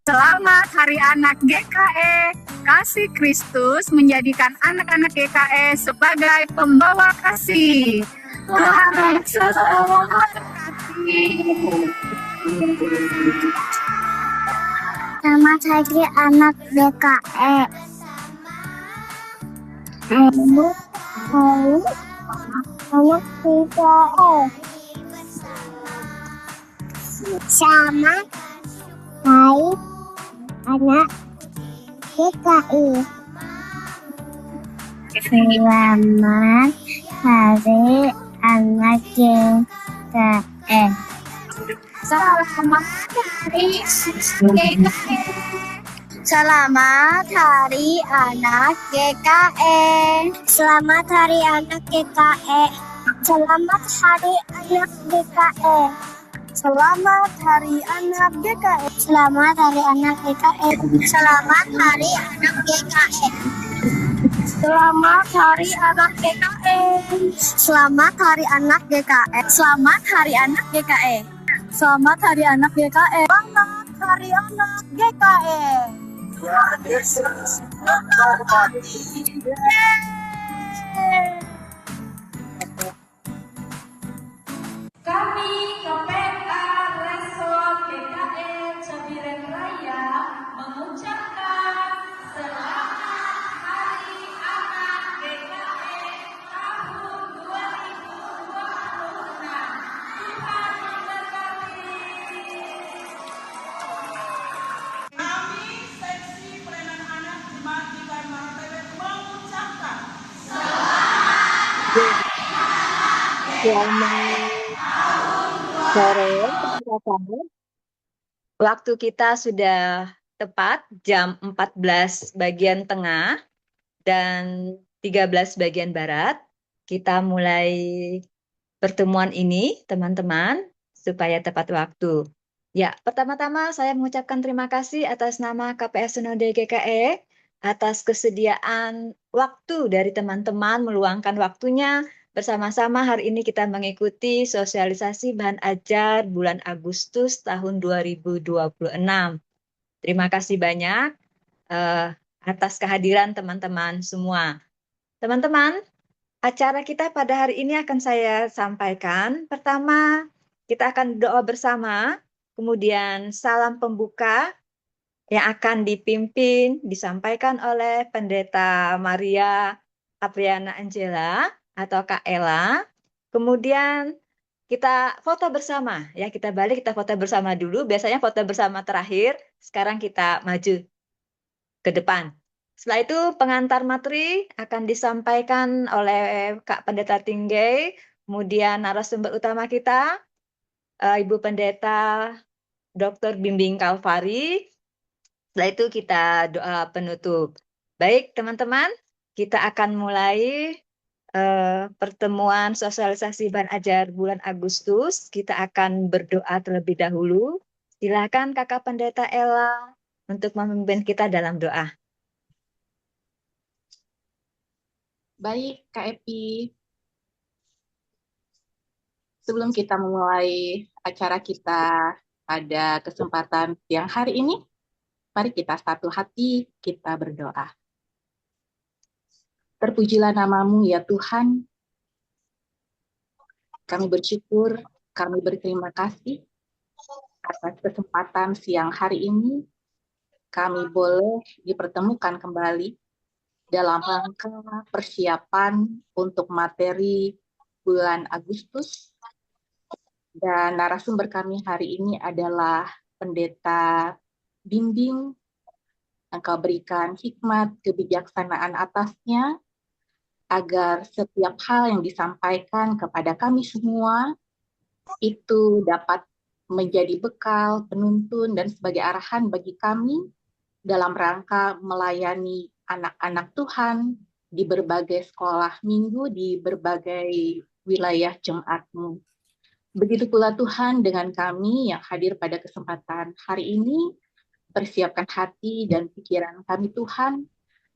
Selamat Hari Anak GKE. Kasih Kristus menjadikan anak-anak GKE sebagai pembawa kasih. Tuhan selalu memberkati. Selamat Hari Anak GKE. Anak GKE. Selamat Hari Anak GKI. Selamat Hari Anak GKE. Selamat Hari GKE. Selamat Hari Anak GKE. Selamat Hari Anak GKE. Selamat Hari Anak GKE. Selamat Hari Anak GKE. Selamat Hari Anak GKE. Selamat Hari Anak GKE. Selamat Hari Anak GKE. Selamat Hari Anak GKE. Selamat Hari Anak GKE. Selamat Hari Anak GKE. Selamat Hari Anak GKE. Tuhan Yesus memberkati. Kami KPA Resort GKE Cabiren Raya mengucapkan Selamat Hari Anak GKE tahun 2026. Tuhan memberkati. Kami seksi pelayanan anak Jemaat GKI Marantebe mengucapkan Selamat sore, teman-teman. Waktu kita sudah tepat jam 14 bagian tengah dan 13 bagian barat. Kita mulai pertemuan ini, teman-teman, supaya tepat waktu. Ya, pertama-tama saya mengucapkan terima kasih atas nama KPS Sinode GKE atas kesediaan waktu dari teman-teman meluangkan waktunya. Bersama-sama hari ini kita mengikuti sosialisasi bahan ajar bulan Agustus tahun 2026. Terima kasih banyak atas kehadiran teman-teman semua. Teman-teman, acara kita pada hari ini akan saya sampaikan. Pertama, kita akan doa bersama, kemudian salam pembuka yang akan disampaikan oleh Pendeta Maria Apriana Angela atau Kak Ella. Kemudian kita foto bersama, ya kita foto bersama dulu. Biasanya foto bersama terakhir, sekarang kita maju ke depan. Setelah itu pengantar materi akan disampaikan oleh Kak Pendeta Tinggai, kemudian narasumber utama kita, Ibu Pendeta Dr. Bimbing Kalvari. Setelah itu kita doa penutup. Baik teman-teman, kita akan mulai pertemuan sosialisasi bahan ajar bulan Agustus. Kita akan berdoa terlebih dahulu. Silakan Kakak Pendeta Ella untuk memimpin kita dalam doa. baik Kak Epi. Sebelum kita memulai acara kita pada kesempatan siang hari ini, mari kita satu hati kita berdoa. Terpujilah namamu ya Tuhan. Kami bersyukur, kami berterima kasih atas kesempatan siang hari ini. Kami boleh dipertemukan kembali dalam rangka persiapan untuk materi bulan Agustus. Dan narasumber kami hari ini adalah Pendeta Bimbing. Engkau berikan hikmat kebijaksanaan atasnya, agar setiap hal yang disampaikan kepada kami semua itu dapat menjadi bekal, penuntun, dan sebagai arahan bagi kami dalam rangka melayani anak-anak Tuhan di berbagai sekolah minggu, di berbagai wilayah jemaat-Mu. Begitu pula Tuhan dengan kami yang hadir pada kesempatan hari ini, persiapkan hati dan pikiran kami Tuhan,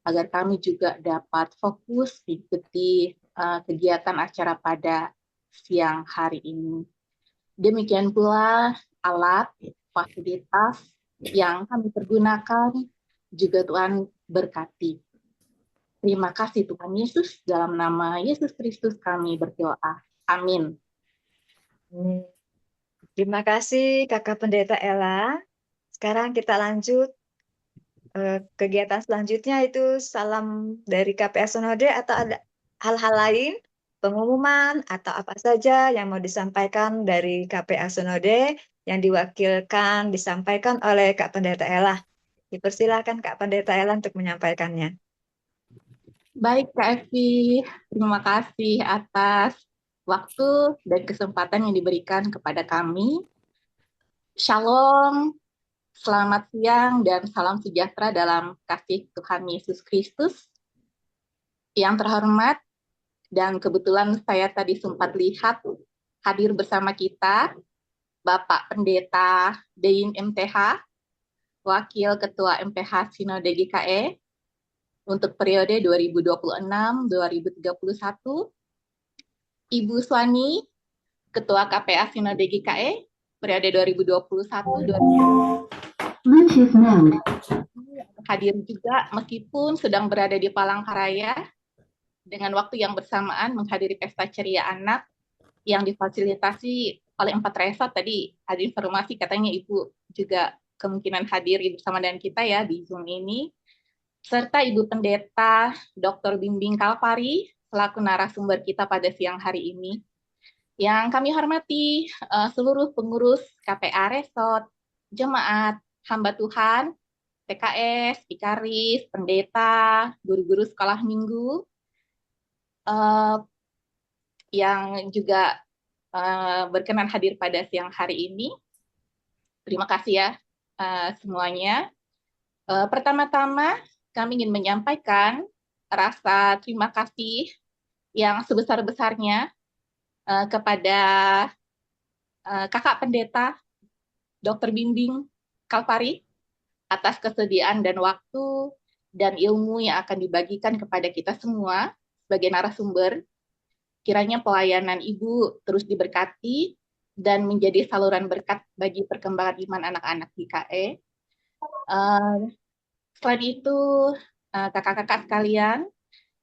agar kami juga dapat fokus mengikuti kegiatan acara pada siang hari ini. Demikian pula alat, fasilitas, yang kami pergunakan juga Tuhan berkati. Terima kasih Tuhan Yesus, dalam nama Yesus Kristus kami berdoa. Amin. Terima kasih Kakak Pendeta Ella. Sekarang kita lanjut kegiatan selanjutnya, itu salam dari KPA Sonode, atau ada hal-hal lain, pengumuman atau apa saja yang mau disampaikan dari KPA Sonode yang diwakilkan disampaikan oleh Kak Pendeta Ella. Dipersilakan Kak Pendeta Ella untuk menyampaikannya. Baik Kak Evi, terima kasih atas waktu dan kesempatan yang diberikan kepada kami. Shalom, selamat siang dan salam sejahtera dalam kasih Tuhan Yesus Kristus. Yang terhormat, dan kebetulan saya tadi sempat lihat hadir bersama kita Bapak Pendeta Dein MTH, Wakil Ketua MPH Sinode GKE untuk periode 2026-2031, Ibu Suwani, Ketua KPA Sinode GKE periode 2021-2022, hadir juga meskipun sedang berada di Palangkaraya dengan waktu yang bersamaan menghadiri pesta ceria anak yang difasilitasi oleh 4 resort. Tadi ada informasi katanya Ibu juga kemungkinan hadir bersama dengan kita ya di Zoom ini, serta Ibu Pendeta Dr. Bimbing Kalpari selaku narasumber kita pada siang hari ini. Yang kami hormati seluruh pengurus KPA Resort, jemaat, hamba Tuhan, PKS, Pikaris, pendeta, guru-guru sekolah minggu, yang juga berkenan hadir pada siang hari ini. Terima kasih ya semuanya. Pertama-tama kami ingin menyampaikan rasa terima kasih yang sebesar-besarnya kepada Kakak Pendeta Dr. Bimbing Kalpari atas kesediaan dan waktu dan ilmu yang akan dibagikan kepada kita semua sebagai narasumber. Kiranya pelayanan Ibu terus diberkati dan menjadi saluran berkat bagi perkembangan iman anak-anak GKE. Selain itu, kakak-kakak sekalian,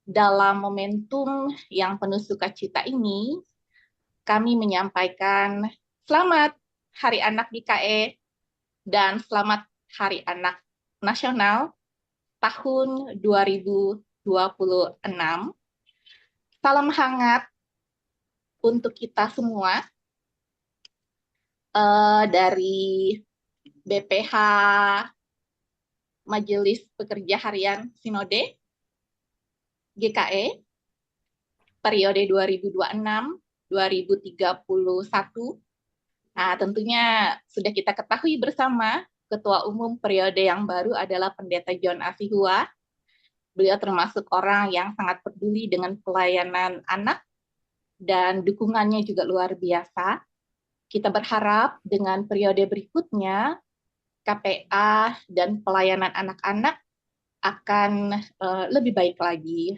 dalam momentum yang penuh sukacita ini, kami menyampaikan selamat Hari Anak GKE dan selamat Hari Anak Nasional tahun 2026. Salam hangat untuk kita semua dari BPH Majelis Pekerja Harian Sinode GKE periode 2026-2031. Nah, tentunya sudah kita ketahui bersama, Ketua Umum periode yang baru adalah Pendeta John Asihua. Beliau termasuk orang yang sangat peduli dengan pelayanan anak dan dukungannya juga luar biasa. Kita berharap dengan periode berikutnya, KPA dan pelayanan anak-anak akan lebih baik lagi.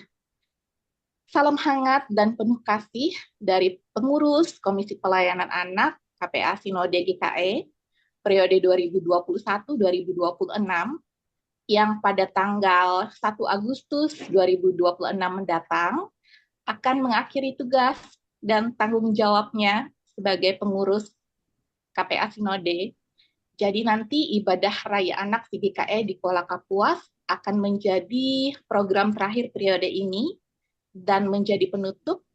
Salam hangat dan penuh kasih dari pengurus Komisi Pelayanan Anak KPA Sinode GKE periode 2021-2026 yang pada tanggal 1 Agustus 2026 mendatang akan mengakhiri tugas dan tanggung jawabnya sebagai pengurus KPA Sinode. Jadi nanti ibadah Raya Anak GKE di Kuala Kapuas akan menjadi program terakhir periode ini dan menjadi penutup.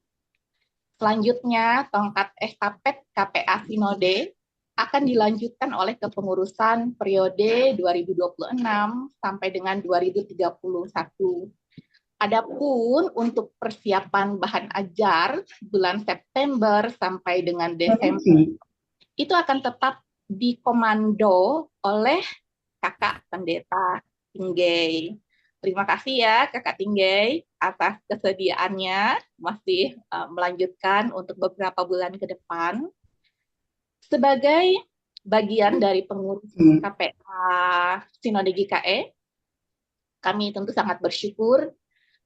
Selanjutnya, tongkat estafet KPA Sinode akan dilanjutkan oleh kepengurusan periode 2026 sampai dengan 2031. Adapun untuk persiapan bahan ajar bulan September sampai dengan Desember, itu akan tetap dikomando oleh Kakak Pendeta Tinggay. Terima kasih ya Kakak Tinggay atas kesediaannya masih melanjutkan untuk beberapa bulan ke depan. Sebagai bagian dari pengurus KPA Sinode GKE, kami tentu sangat bersyukur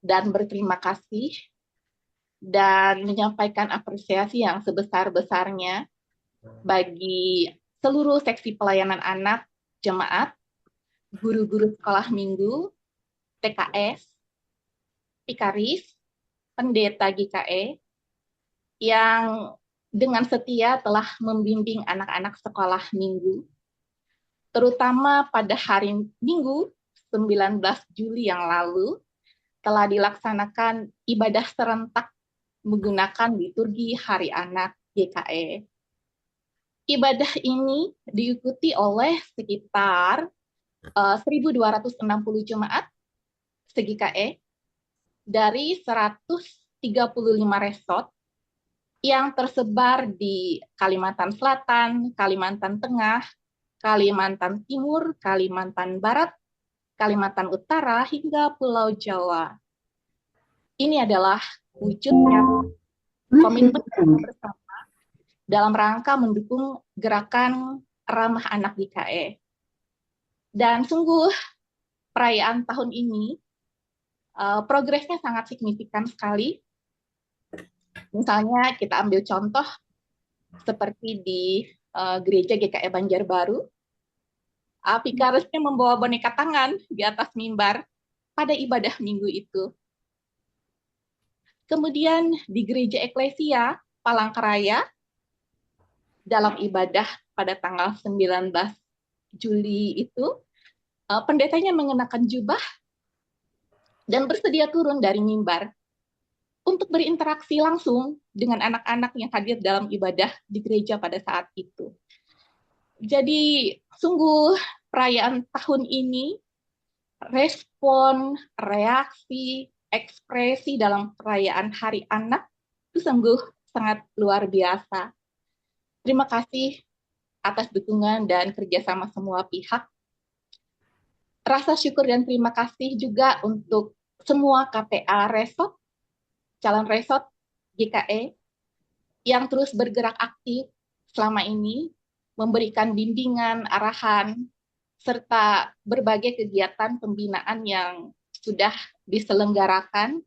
dan berterima kasih dan menyampaikan apresiasi yang sebesar-besarnya bagi seluruh seksi pelayanan anak jemaat, guru-guru sekolah minggu, TKS, Pikaris, pendeta GKE, yang dengan setia telah membimbing anak-anak sekolah minggu, terutama pada hari Minggu 19 Juli yang lalu, telah dilaksanakan ibadah serentak menggunakan liturgi Hari Anak GKE. Ibadah ini diikuti oleh sekitar 1.260 jemaat se-GKE dari 135 resort yang tersebar di Kalimantan Selatan, Kalimantan Tengah, Kalimantan Timur, Kalimantan Barat, Kalimantan Utara, hingga Pulau Jawa. Ini adalah wujud komitmen bersama dalam rangka mendukung gerakan ramah anak GKE. Dan sungguh perayaan tahun ini progresnya sangat signifikan sekali. Misalnya kita ambil contoh seperti di gereja GKE Banjarbaru, Pikarisnya membawa boneka tangan di atas mimbar pada ibadah minggu itu. Kemudian di gereja Eklesia Palangkaraya, dalam ibadah pada tanggal 19 Juli itu, pendetanya mengenakan jubah dan bersedia turun dari mimbar untuk berinteraksi langsung dengan anak-anak yang hadir dalam ibadah di gereja pada saat itu. Jadi sungguh perayaan tahun ini, respon, reaksi, ekspresi dalam perayaan Hari Anak itu sungguh sangat luar biasa. Terima kasih atas dukungan dan kerjasama semua pihak. Rasa syukur dan terima kasih juga untuk semua KPA resort, calon resort GKE yang terus bergerak aktif selama ini, memberikan bimbingan, arahan, serta berbagai kegiatan pembinaan yang sudah diselenggarakan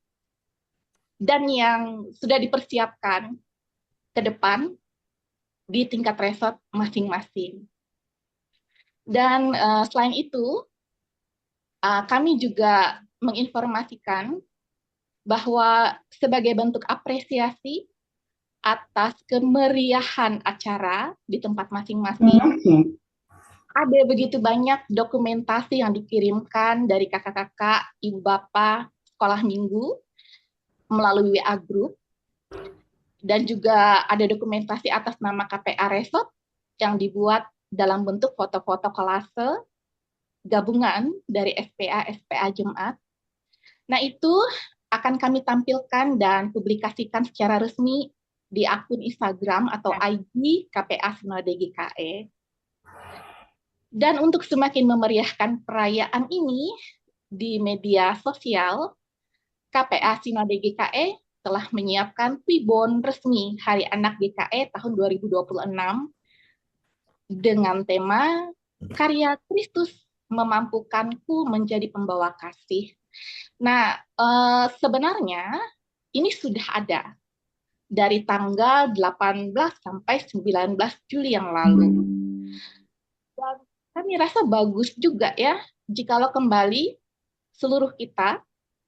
dan yang sudah dipersiapkan ke depan di tingkat resort masing-masing. Dan selain itu, kami juga menginformasikan bahwa sebagai bentuk apresiasi atas kemeriahan acara di tempat masing-masing, ada begitu banyak dokumentasi yang dikirimkan dari kakak-kakak, ibu bapak, sekolah minggu melalui WA Group, dan juga ada dokumentasi atas nama KPA Resort yang dibuat dalam bentuk foto-foto kolase gabungan dari SPA Jemaat. Nah, itu akan kami tampilkan dan publikasikan secara resmi di akun Instagram atau IG KPA Sinode GKE. Dan untuk semakin memeriahkan perayaan ini di media sosial, KPA Sinode GKE telah menyiapkan Tribun resmi Hari Anak GKE tahun 2026 dengan tema Karya Kristus Memampukanku Menjadi Pembawa Kasih. Nah, sebenarnya ini sudah ada dari tanggal 18 sampai 19 Juli yang lalu. Dan kami rasa bagus juga ya, jikalau kembali seluruh kita,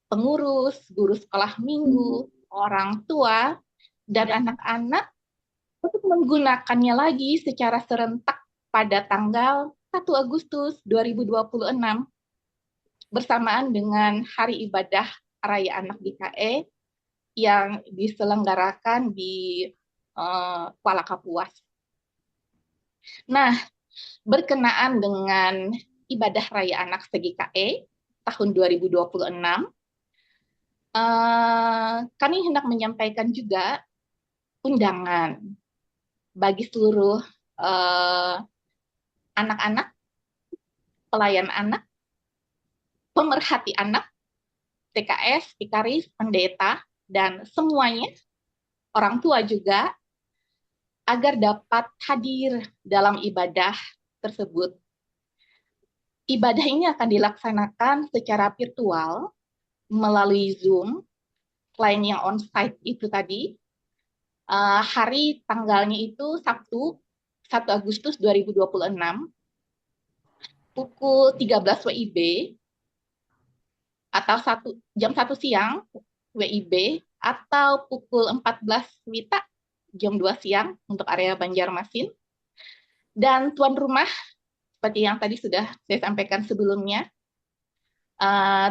pengurus, guru sekolah minggu, orang tua, dan anak-anak untuk menggunakannya lagi secara serentak pada tanggal 1 Agustus 2026 bersamaan dengan Hari Ibadah Raya Anak GKE yang diselenggarakan di Kuala Kapuas. Nah, berkenaan dengan Ibadah Raya Anak se-GKE tahun 2026, kami hendak menyampaikan juga undangan bagi seluruh anak-anak, pelayan anak, pemerhati anak, TKS, Pikaris, pendeta, dan semuanya, orang tua juga, agar dapat hadir dalam ibadah tersebut. Ibadah ini akan dilaksanakan secara virtual melalui Zoom, selain yang on-site itu tadi. Hari tanggalnya itu Sabtu, 1 Agustus 2026. pukul 13 WIB atau jam 1 siang WIB atau pukul 14 WITA jam 2 siang untuk area Banjarmasin. Dan tuan rumah, seperti yang tadi sudah saya sampaikan sebelumnya,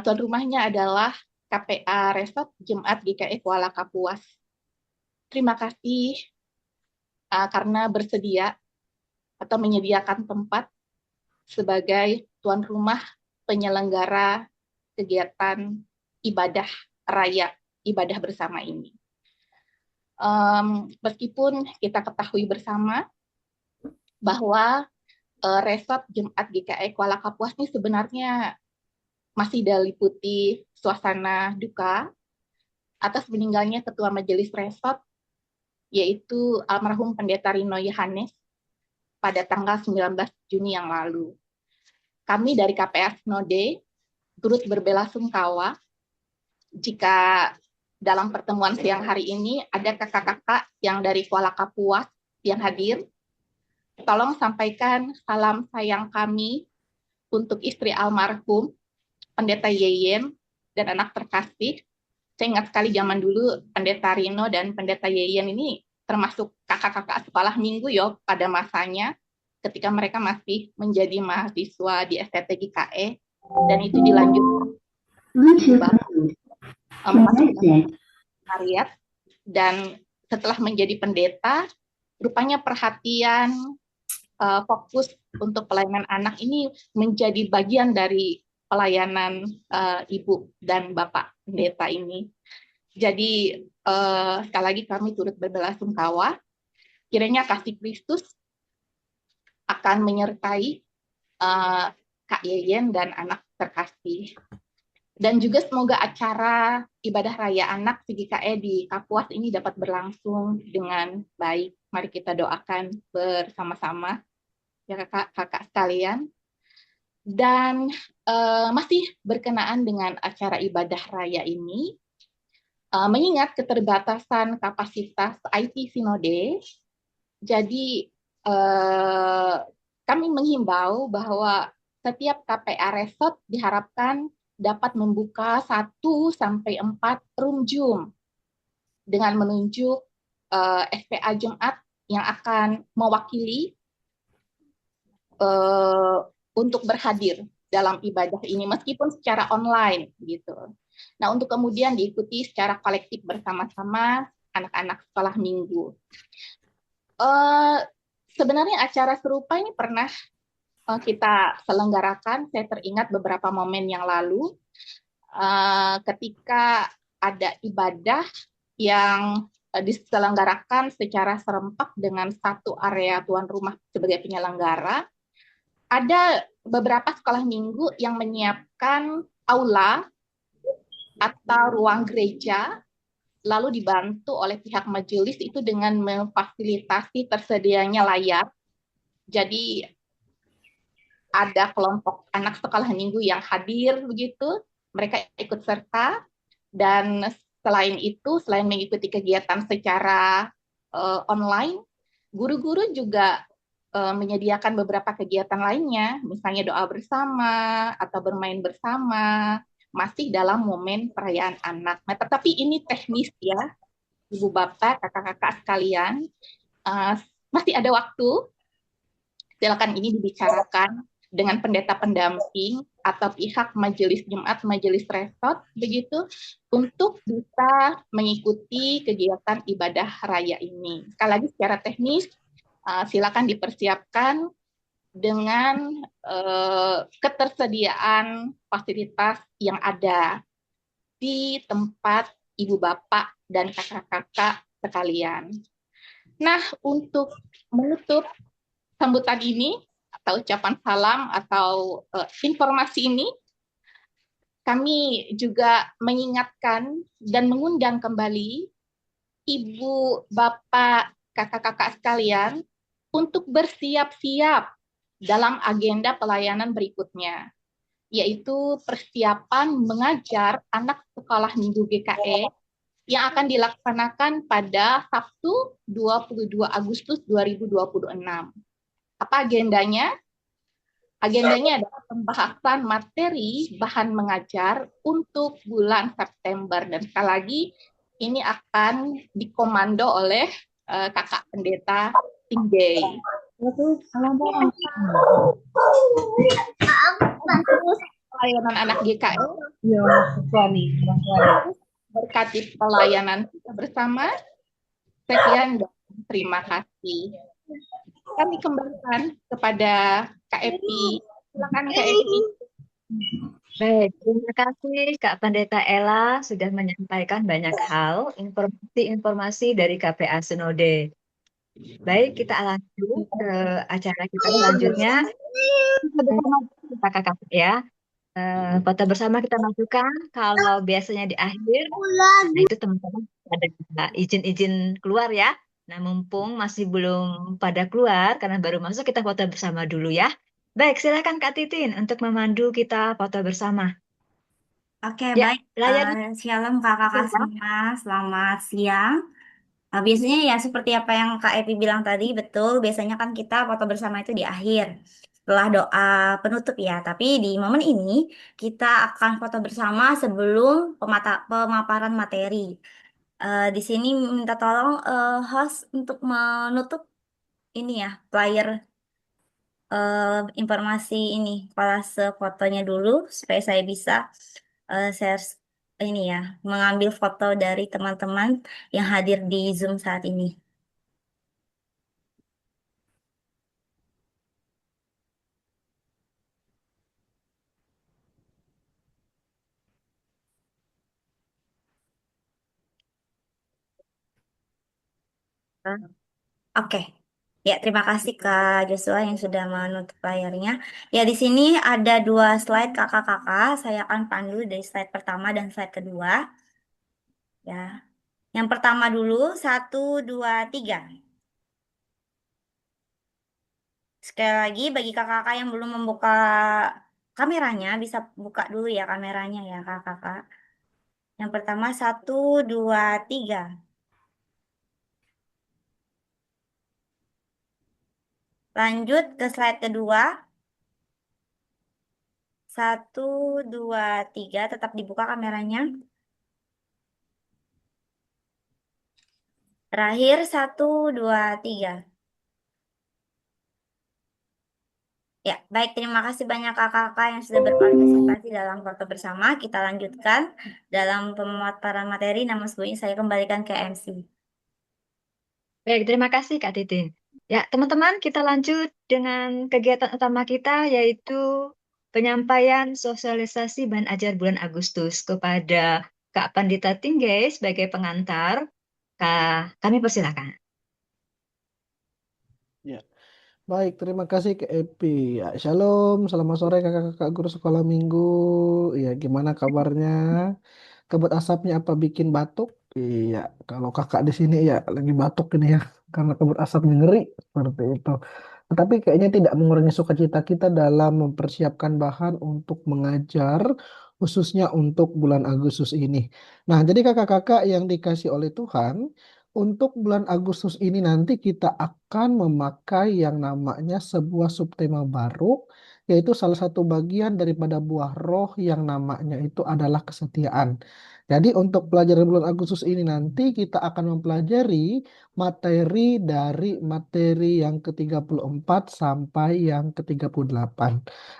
tuan rumahnya adalah KPA Resort Jemaat GKI Kuala Kapuas. Terima kasih karena bersedia atau menyediakan tempat sebagai tuan rumah penyelenggara kegiatan ibadah raya, ibadah bersama ini. Meskipun kita ketahui bersama bahwa resort Jemaat GKI Kuala Kapuas ini sebenarnya masih diliputi suasana duka atas meninggalnya Ketua Majelis Resort, yaitu almarhum Pendeta Rino Yohanes pada tanggal 19 Juni yang lalu. Kami dari KPA Sinode turut berbelasungkawa jika dalam pertemuan siang hari ini ada kakak-kakak yang dari Kuala Kapuas yang hadir. Tolong sampaikan salam sayang kami untuk istri almarhum Pendeta Yeyen dan anak terkasih. Saya ingat sekali zaman dulu Pendeta Rino dan Pendeta Yeyen ini termasuk kakak-kakak sekolah minggu ya pada masanya ketika mereka masih menjadi mahasiswa di STT GKE, dan itu dilanjutkan masuk sekretariat, dan setelah menjadi pendeta rupanya perhatian fokus untuk pelayanan anak ini menjadi bagian dari pelayanan ibu dan bapak pendeta ini. Jadi sekali lagi kami turut berbelasungkawa. Kiranya kasih Kristus akan menyertai Kak Yeyen dan anak terkasih. Dan juga semoga acara ibadah raya anak GKE di Kapuas ini dapat berlangsung dengan baik. Mari kita doakan bersama-sama ya kakak sekalian. Dan masih berkenaan dengan acara ibadah raya ini, mengingat keterbatasan kapasitas IT Sinode, jadi kami menghimbau bahwa setiap KPA Resort diharapkan dapat membuka 1-4 room Zoom dengan menunjuk SPA Jemaat yang akan mewakili untuk berhadir dalam ibadah ini meskipun secara online gitu. Nah, untuk kemudian diikuti secara kolektif bersama-sama anak-anak sekolah minggu. Sebenarnya acara serupa ini pernah kita selenggarakan. Saya teringat beberapa momen yang lalu ketika ada ibadah yang diselenggarakan secara serempak dengan satu area tuan rumah sebagai penyelenggara. Ada beberapa sekolah minggu yang menyiapkan aula atau ruang gereja, lalu dibantu oleh pihak majelis itu dengan memfasilitasi tersedianya layar. Jadi ada kelompok anak sekolah minggu yang hadir begitu, mereka ikut serta, dan selain itu, selain mengikuti kegiatan secara online, guru-guru juga menyediakan beberapa kegiatan lainnya, misalnya doa bersama atau bermain bersama, masih dalam momen perayaan anak. Nah, tetapi ini teknis ya, Ibu Bapak, kakak-kakak sekalian, masih ada waktu, silakan ini dibicarakan dengan pendeta pendamping atau pihak majelis Jemaat, majelis resort, begitu, untuk bisa mengikuti kegiatan ibadah raya ini. Sekali lagi secara teknis, silakan dipersiapkan dengan ketersediaan fasilitas yang ada di tempat ibu bapak dan kakak-kakak sekalian. Nah, untuk menutup sambutan ini atau ucapan salam atau informasi ini, kami juga mengingatkan dan mengundang kembali ibu, bapak, kakak-kakak sekalian untuk bersiap-siap dalam agenda pelayanan berikutnya, yaitu persiapan mengajar anak sekolah minggu GKE yang akan dilaksanakan pada Sabtu 22 Agustus 2026. Apa agendanya? Agendanya adalah pembahasan materi bahan mengajar untuk bulan September. Dan sekali lagi, ini akan dikomando oleh Kakak Pendeta Tinggi. Pelayanan anak GKE berkati pelayanan kita bersama. Sekian dan terima kasih. Kami kembalikan kepada Kak Epi. Silakan Kak Epi. Baik, terima kasih Kak Pendeta Ella sudah menyampaikan banyak hal, informasi-informasi dari KPA Senode. Baik, kita lanjut ke acara kita selanjutnya. Kakak-kakak ya. Foto bersama kita masukkan. Kalau biasanya di akhir, nah itu teman-teman ada izin-izin keluar ya. Nah, mumpung masih belum pada keluar, karena baru masuk, kita foto bersama dulu ya. Baik, silakan Kak Titin untuk memandu kita foto bersama. Oke, Ya, baik. layar Shalom kakak-kakak semua, selamat siang. Biasanya ya seperti apa yang Kak Epi bilang tadi, betul. Biasanya kan kita foto bersama itu di akhir, setelah doa penutup ya. Tapi di momen ini kita akan foto bersama sebelum pemaparan materi. Di sini minta tolong host untuk menutup ini ya, flyer informasi ini, kolase fotonya dulu supaya saya bisa share ini ya, mengambil foto dari teman-teman yang hadir di Zoom saat ini. Oke. Ya, terima kasih Kak Joshua yang sudah menutup layarnya. Ya, di sini ada dua slide kakak-kakak. Saya akan pandu dari slide pertama dan slide kedua. Ya, yang pertama dulu, 1, 2, 3. Sekali lagi, bagi kakak-kakak yang belum membuka kameranya, bisa buka dulu ya kameranya ya kakak-kakak. Yang pertama 1, 2, 3. Lanjut ke slide kedua. 1, 2, 3. Tetap dibuka kameranya. Terakhir 1, 2, 3. Ya, baik. Terima kasih banyak kakak-kakak yang sudah berpartisipasi dalam foto bersama. Kita lanjutkan dalam pemaparan materi. Namun sebelumnya saya kembalikan ke MC. Baik, terima kasih Kak Titin. Ya, teman-teman, kita lanjut dengan kegiatan utama kita, yaitu penyampaian sosialisasi bahan ajar bulan Agustus kepada Kak Pandita Tinggai sebagai pengantar. Kami persilakan. Ya, baik, terima kasih ke Epi. Ya, Shalom, selamat sore kakak-kakak guru sekolah minggu. Ya, gimana kabarnya? Kabut asapnya apa bikin batuk? Iya, kalau kakak di sini ya lagi batuk ini ya, karena kabut asapnya ngeri seperti itu. Tetapi kayaknya tidak mengurangi sukacita kita dalam mempersiapkan bahan untuk mengajar, khususnya untuk bulan Agustus ini. Nah, jadi kakak-kakak yang dikasih oleh Tuhan, untuk bulan Agustus ini nanti kita akan memakai yang namanya sebuah subtema baru, yaitu salah satu bagian daripada buah roh yang namanya itu adalah kesetiaan. Jadi untuk pelajaran bulan Agustus ini nanti kita akan mempelajari materi dari materi yang ke-34 sampai yang ke-38.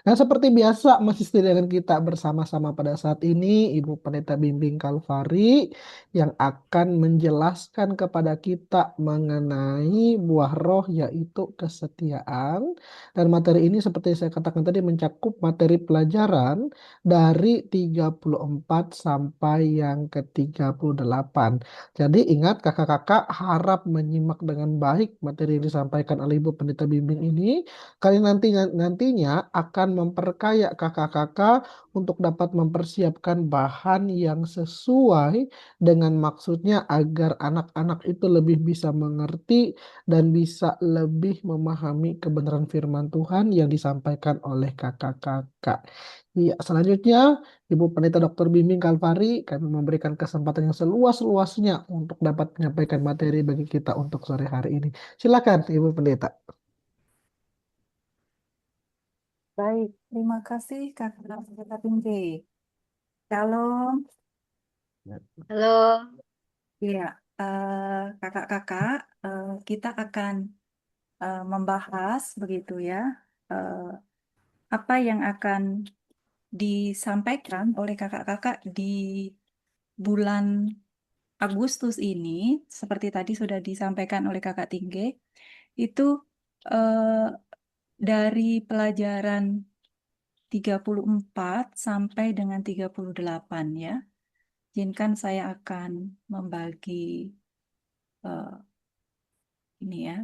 Nah, seperti biasa masih setia dengan kita bersama-sama pada saat ini Ibu Pendeta Bimbing Kalvari yang akan menjelaskan kepada kita mengenai buah roh yaitu kesetiaan. Dan materi ini seperti saya katakan tadi mencakup materi pelajaran dari 34 sampai yang ke-38. Jadi ingat kakak-kakak harap menyimak dengan baik materi yang disampaikan oleh Ibu Pendeta Bimbing ini. Kalian nantinya akan memperkaya kakak-kakak untuk dapat mempersiapkan bahan yang sesuai dengan maksudnya agar anak-anak itu lebih bisa mengerti dan bisa lebih memahami kebenaran firman Tuhan yang disampaikan oleh kakak-kakak. Iya, selanjutnya Ibu Pendeta Dr. Bimbing Kalvari kami memberikan kesempatan yang seluas-luasnya untuk dapat menyampaikan materi bagi kita untuk sore hari ini. Silakan Ibu Pendeta. Baik, terima kasih Kakak Tinggi. Shalom. Halo. Ya, kakak-kakak, kita akan membahas begitu ya, eh, apa yang akan disampaikan oleh kakak-kakak di bulan Agustus ini, seperti tadi sudah disampaikan oleh Kakak Tinggi, itu eh, dari pelajaran 34 sampai dengan 38 ya. Izinkan saya akan membagi eh, ini ya,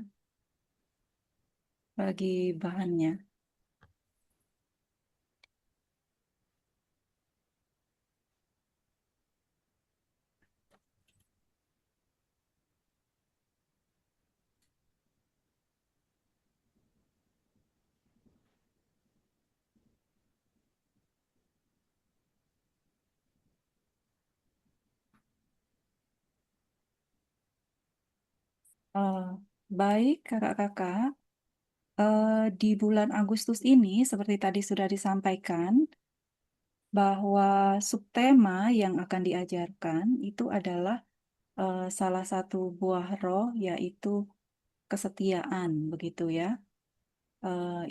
bagi bahannya. Eh, Baik, kakak-kakak, di bulan Agustus ini, seperti tadi sudah disampaikan, bahwa subtema yang akan diajarkan itu adalah salah satu buah roh, yaitu kesetiaan, begitu ya.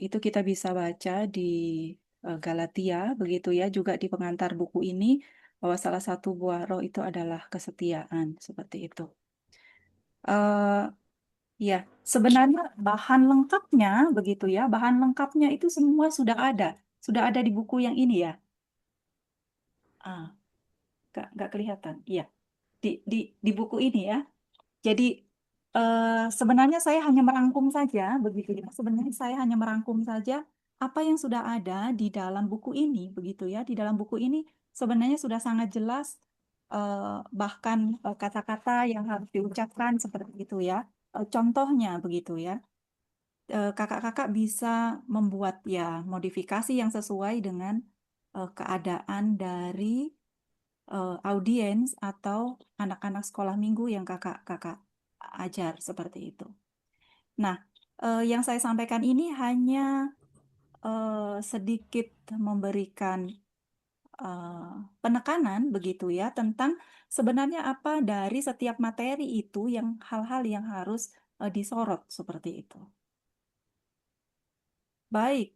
Itu kita bisa baca di Galatia, begitu ya, juga di pengantar buku ini, bahwa salah satu buah roh itu adalah kesetiaan, seperti itu. Eh, Ya, sebenarnya bahan lengkapnya begitu ya. Bahan lengkapnya itu semua sudah ada di buku yang ini ya. Ah, nggak kelihatan. Iya, di di di buku ini ya. Jadi sebenarnya saya hanya merangkum saja begitu ya. Sebenarnya saya hanya merangkum saja apa yang sudah ada di dalam buku ini begitu ya. Di dalam buku ini sebenarnya sudah sangat jelas, bahkan kata-kata yang harus diucapkan seperti itu ya. Contohnya begitu ya. Kakak-kakak bisa membuat ya modifikasi yang sesuai dengan keadaan dari audiens atau anak-anak sekolah minggu yang kakak-kakak ajar seperti itu. Nah, yang saya sampaikan ini hanya sedikit memberikan penekanan begitu ya tentang sebenarnya apa dari setiap materi itu yang hal-hal yang harus disorot seperti itu. Baik,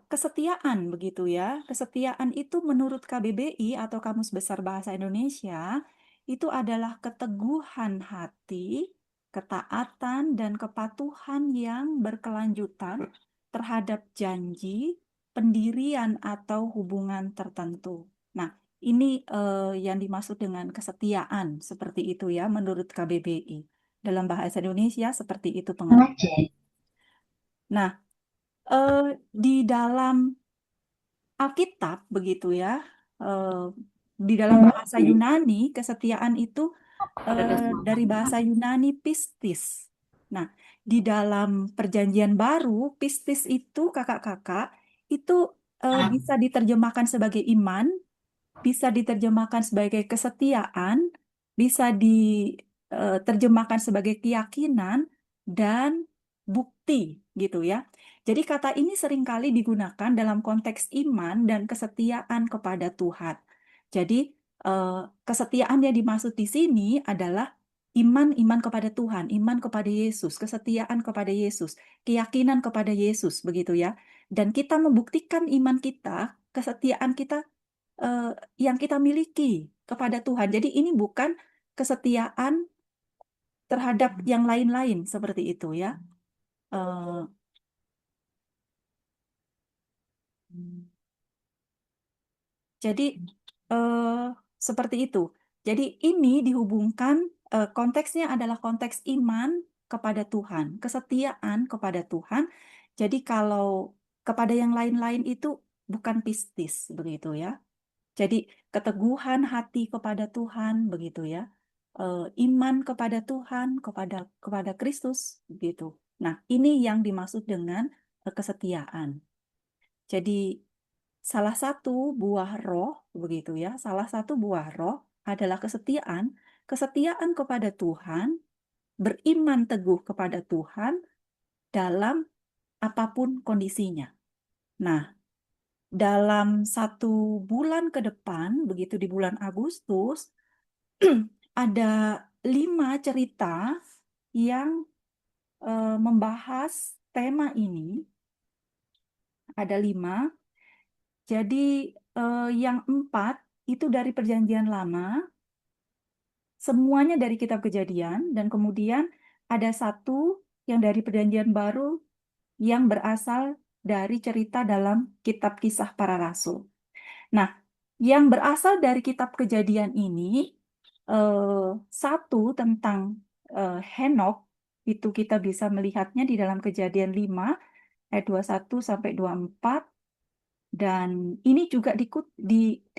kesetiaan begitu ya. Kesetiaan itu menurut KBBI atau Kamus Besar Bahasa Indonesia itu adalah keteguhan hati, ketaatan, dan kepatuhan yang berkelanjutan terhadap janji, pendirian, atau hubungan tertentu. Nah, ini yang dimaksud dengan kesetiaan seperti itu ya menurut KBBI. Dalam bahasa Indonesia seperti itu pengertian. Nah, di dalam Alkitab begitu ya, eh, di dalam bahasa Yunani kesetiaan itu dari bahasa Yunani pistis. Nah, di dalam Perjanjian Baru pistis itu kakak-kakak itu bisa diterjemahkan sebagai iman, bisa diterjemahkan sebagai kesetiaan, bisa diterjemahkan sebagai keyakinan dan bukti gitu ya. Jadi kata ini seringkali digunakan dalam konteks iman dan kesetiaan kepada Tuhan. Jadi kesetiaan yang dimaksud di sini adalah iman kepada Tuhan, iman kepada Yesus, kesetiaan kepada Yesus, keyakinan kepada Yesus begitu ya. Dan kita membuktikan iman kita, kesetiaan kita eh, yang kita miliki kepada Tuhan. Jadi ini bukan kesetiaan terhadap yang lain-lain seperti itu ya. Eh, jadi eh, seperti itu. Jadi ini dihubungkan, konteksnya adalah konteks iman kepada Tuhan, kesetiaan kepada Tuhan. Jadi kalau kepada yang lain-lain itu bukan pistis begitu ya. Jadi keteguhan hati kepada Tuhan begitu ya. Iman kepada Tuhan, kepada Kristus begitu. Nah, ini yang dimaksud dengan kesetiaan. Jadi salah satu buah roh begitu ya. Salah satu buah roh adalah kesetiaan, kesetiaan kepada Tuhan, beriman teguh kepada Tuhan dalam apapun kondisinya. Nah, dalam 1 bulan ke depan, begitu di bulan Agustus, ada 5 cerita yang membahas tema ini. Ada 5. Jadi yang 4 itu dari Perjanjian Lama, semuanya dari Kitab Kejadian, dan kemudian ada 1 yang dari Perjanjian Baru yang berasal dari cerita dalam Kitab Kisah Para Rasul. Nah, yang berasal dari Kitab Kejadian ini, 1 tentang Henok, itu kita bisa melihatnya di dalam Kejadian 5 ayat 21 sampai 24. Dan ini juga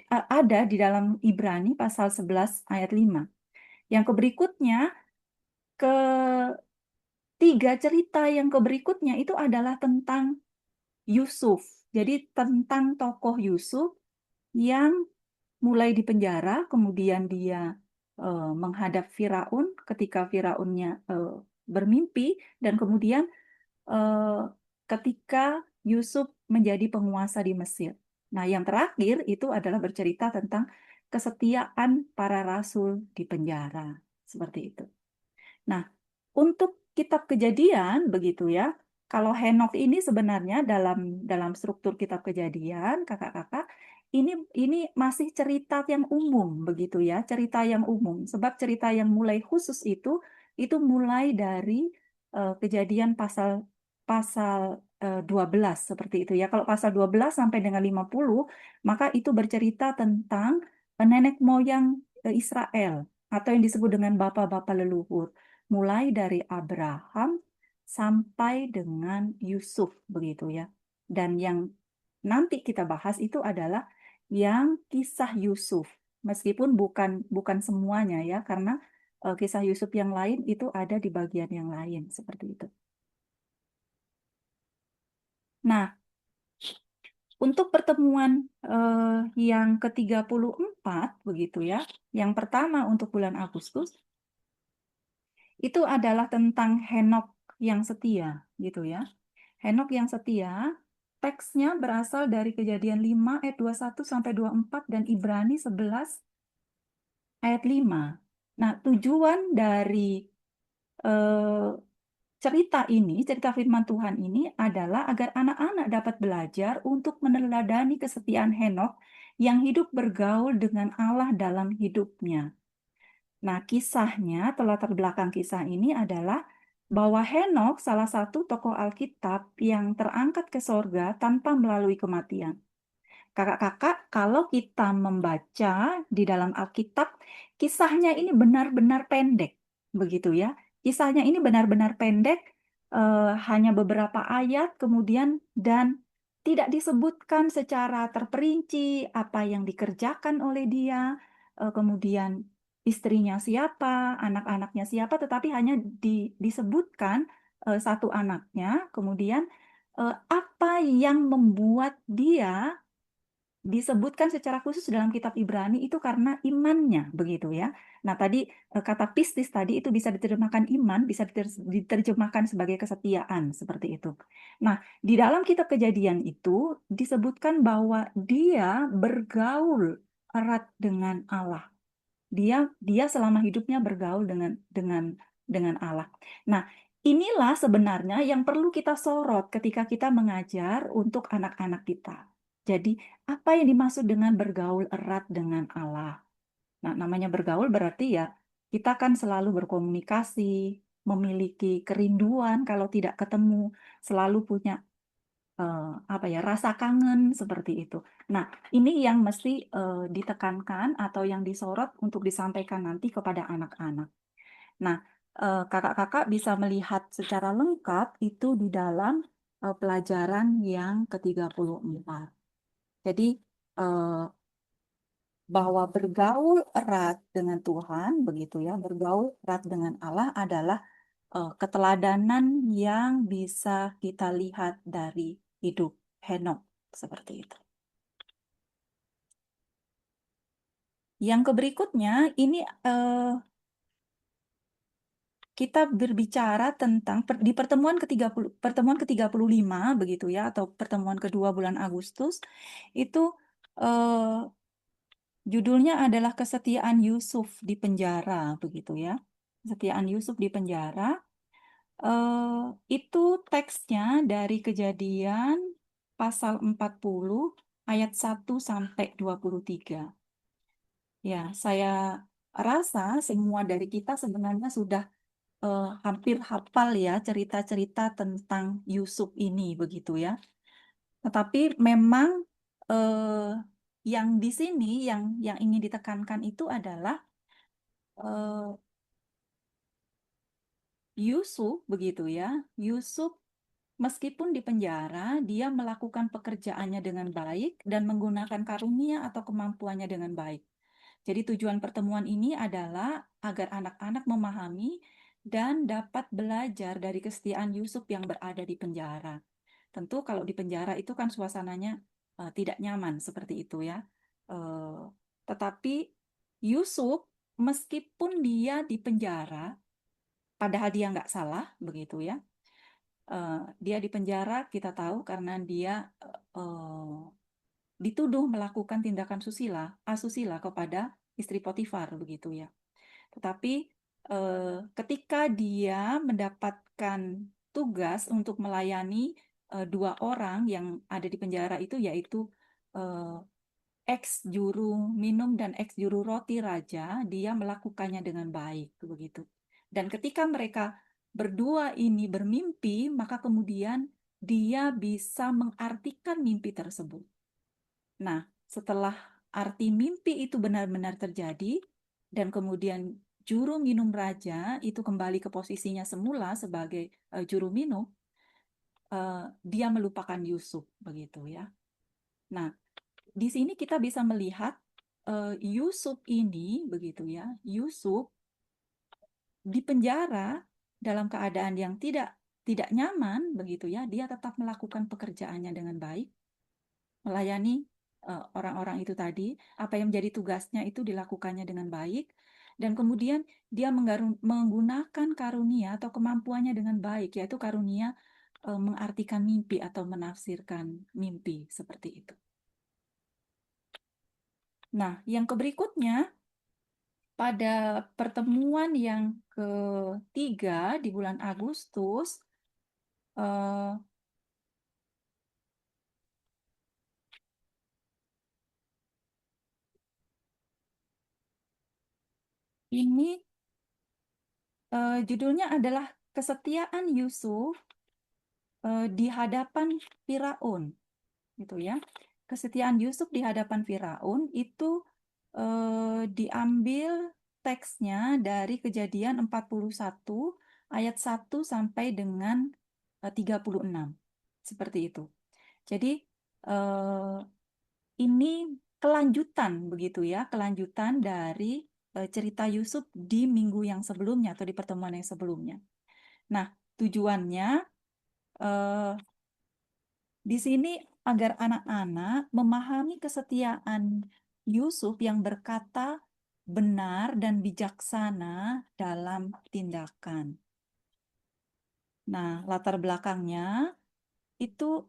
ada di dalam Ibrani pasal 11 ayat 5. Yang berikutnya, ketiga cerita yang berikutnya itu adalah tentang Yusuf. Jadi tentang tokoh Yusuf yang mulai di penjara, kemudian dia menghadap Firaun ketika Firaunnya bermimpi, dan kemudian ketika Yusuf menjadi penguasa di Mesir. Nah, yang terakhir itu adalah bercerita tentang kesetiaan para rasul di penjara, seperti itu. Nah, untuk kitab Kejadian begitu ya. Kalau Henok ini sebenarnya dalam struktur kitab Kejadian, kakak-kakak, ini masih cerita yang umum begitu ya, cerita yang umum. Sebab cerita yang mulai khusus itu mulai dari Kejadian pasal pasal 12 seperti itu ya. Kalau pasal 12 sampai dengan 50, maka itu bercerita tentang nenek moyang Israel atau yang disebut dengan bapak-bapak leluhur, mulai dari Abraham sampai dengan Yusuf begitu ya. Dan yang nanti kita bahas itu adalah yang kisah Yusuf, meskipun bukan semuanya ya, karena kisah Yusuf yang lain itu ada di bagian yang lain seperti itu. Nah, untuk pertemuan yang ke-34 begitu ya, yang pertama untuk bulan Agustus itu adalah tentang Henok yang setia gitu ya. Henok yang setia, teksnya berasal dari Kejadian 5 ayat 21 sampai 24 dan Ibrani 11 ayat 5. Nah, tujuan dari cerita firman Tuhan ini adalah agar anak-anak dapat belajar untuk meneladani kesetiaan Henok yang hidup bergaul dengan Allah dalam hidupnya. Nah, kisahnya, latar belakang kisah ini adalah bahwa Henok salah satu tokoh Alkitab yang terangkat ke sorga tanpa melalui kematian. Kakak-kakak, kalau kita membaca di dalam Alkitab, kisahnya ini benar-benar pendek, begitu ya. Kisahnya ini benar-benar pendek, hanya beberapa ayat kemudian, dan tidak disebutkan secara terperinci apa yang dikerjakan oleh dia, kemudian istrinya siapa, anak-anaknya siapa, tetapi hanya disebutkan satu anaknya, kemudian apa yang membuat dia disebutkan secara khusus dalam kitab Ibrani itu karena imannya begitu ya. Nah, tadi kata pistis tadi itu bisa diterjemahkan iman, bisa diterjemahkan sebagai kesetiaan seperti itu. Nah, di dalam kitab Kejadian itu disebutkan bahwa dia bergaul erat dengan Allah. Dia selama hidupnya bergaul dengan Allah. Nah, inilah sebenarnya yang perlu kita sorot ketika kita mengajar untuk anak-anak kita. Jadi, apa yang dimaksud dengan bergaul erat dengan Allah? Nah, namanya bergaul berarti ya kita kan selalu berkomunikasi, memiliki kerinduan kalau tidak ketemu, selalu punya rasa kangen seperti itu. Nah, ini yang mesti ditekankan atau yang disorot untuk disampaikan nanti kepada anak-anak. Nah, kakak-kakak bisa melihat secara lengkap itu di dalam pelajaran yang ke-34. Jadi, bahwa bergaul erat dengan Tuhan, begitu ya, bergaul erat dengan Allah adalah keteladanan yang bisa kita lihat dari hidup Henok, seperti itu. Yang berikutnya ini kita berbicara tentang di pertemuan ke-35 begitu ya, atau pertemuan kedua bulan Agustus itu judulnya adalah Kesetiaan Yusuf di Penjara begitu ya. Kesetiaan Yusuf di Penjara. Itu teksnya dari Kejadian pasal 40 ayat 1 sampai 23. Ya, saya rasa semua dari kita sebenarnya sudah hampir hafal ya cerita-cerita tentang Yusuf ini begitu ya. Tetapi memang eh, yang di sini yang ingin ditekankan itu adalah eh, Yusuf begitu ya. Yusuf meskipun di penjara, dia melakukan pekerjaannya dengan baik dan menggunakan karunia atau kemampuannya dengan baik. Jadi tujuan pertemuan ini adalah agar anak-anak memahami dan dapat belajar dari kesetiaan Yusuf yang berada di penjara. Tentu kalau di penjara itu kan suasananya tidak nyaman seperti itu ya. Eh, tetapi Yusuf meskipun dia di penjara, padahal dia nggak salah begitu ya. Dia di penjara kita tahu karena dia eh, dituduh melakukan tindakan asusila kepada istri Potifar begitu ya. Tetapi ketika dia mendapatkan tugas untuk melayani dua orang yang ada di penjara itu, yaitu eh, ex juru minum dan ex juru roti raja, dia melakukannya dengan baik begitu. Dan ketika mereka berdua ini bermimpi, maka kemudian dia bisa mengartikan mimpi tersebut. Nah, setelah arti mimpi itu benar-benar terjadi, dan kemudian juru minum raja itu kembali ke posisinya semula sebagai juru minum, dia melupakan Yusuf, begitu ya. Nah, di sini kita bisa melihat Yusuf ini, begitu ya, Yusuf di penjara dalam keadaan yang tidak nyaman, begitu ya, dia tetap melakukan pekerjaannya dengan baik, melayani orang-orang itu tadi, apa yang menjadi tugasnya itu dilakukannya dengan baik, dan kemudian dia menggunakan karunia atau kemampuannya dengan baik, yaitu karunia mengartikan mimpi atau menafsirkan mimpi seperti itu. Nah, yang berikutnya pada pertemuan yang ketiga di bulan Agustus, ini judulnya adalah Kesetiaan Yusuf di hadapan Firaun, gitu ya. Kesetiaan Yusuf di hadapan Firaun itu diambil teksnya dari Kejadian 41 ayat 1 sampai dengan 36. Seperti itu. Jadi ini kelanjutan begitu ya, kelanjutan dari cerita Yusuf di minggu yang sebelumnya atau di pertemuan yang sebelumnya. Nah, tujuannya di sini agar anak-anak memahami kesetiaan Yusuf yang berkata benar dan bijaksana dalam tindakan. Nah, latar belakangnya itu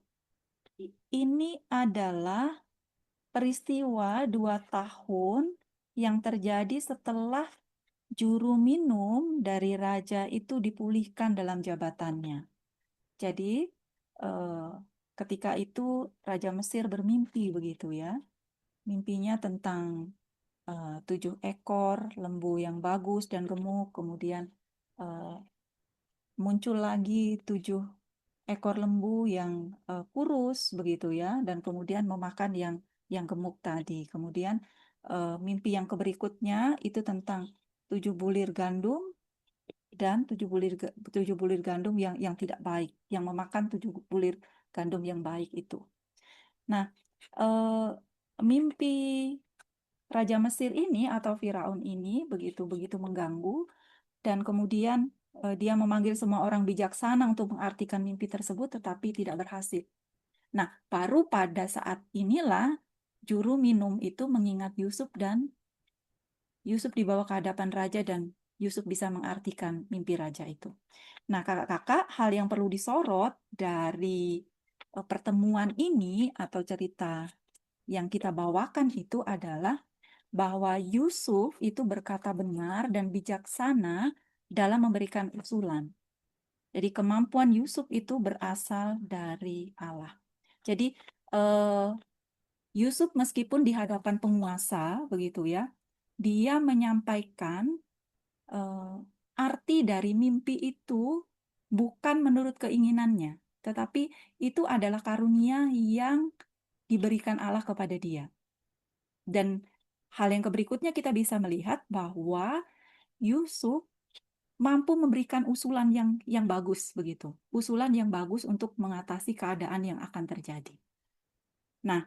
ini adalah peristiwa 2 tahun yang terjadi setelah juru minum dari raja itu dipulihkan dalam jabatannya. Jadi ketika itu Raja Mesir bermimpi begitu ya. Mimpinya tentang 7 ekor lembu yang bagus dan gemuk, kemudian muncul lagi 7 ekor lembu yang kurus begitu ya, dan kemudian memakan yang gemuk tadi. Kemudian mimpi yang berikutnya itu tentang 7 bulir gandum dan 7 bulir gandum yang tidak baik, yang memakan 7 bulir gandum yang baik itu. Nah, mimpi Raja Mesir ini atau Firaun ini begitu mengganggu, dan kemudian dia memanggil semua orang bijaksana untuk mengartikan mimpi tersebut, tetapi tidak berhasil. Nah, baru pada saat inilah juru minum itu mengingat Yusuf, dan Yusuf dibawa ke hadapan raja dan Yusuf bisa mengartikan mimpi raja itu. Nah, kakak-kakak, hal yang perlu disorot dari pertemuan ini atau cerita yang kita bawakan itu adalah bahwa Yusuf itu berkata benar dan bijaksana dalam memberikan usulan. Jadi kemampuan Yusuf itu berasal dari Allah. Jadi Yusuf meskipun di hadapan penguasa begitu ya, dia menyampaikan arti dari mimpi itu bukan menurut keinginannya, tetapi itu adalah karunia yang diberikan Allah kepada dia. Dan hal yang berikutnya kita bisa melihat bahwa Yusuf mampu memberikan usulan yang bagus begitu, usulan yang bagus untuk mengatasi keadaan yang akan terjadi. Nah,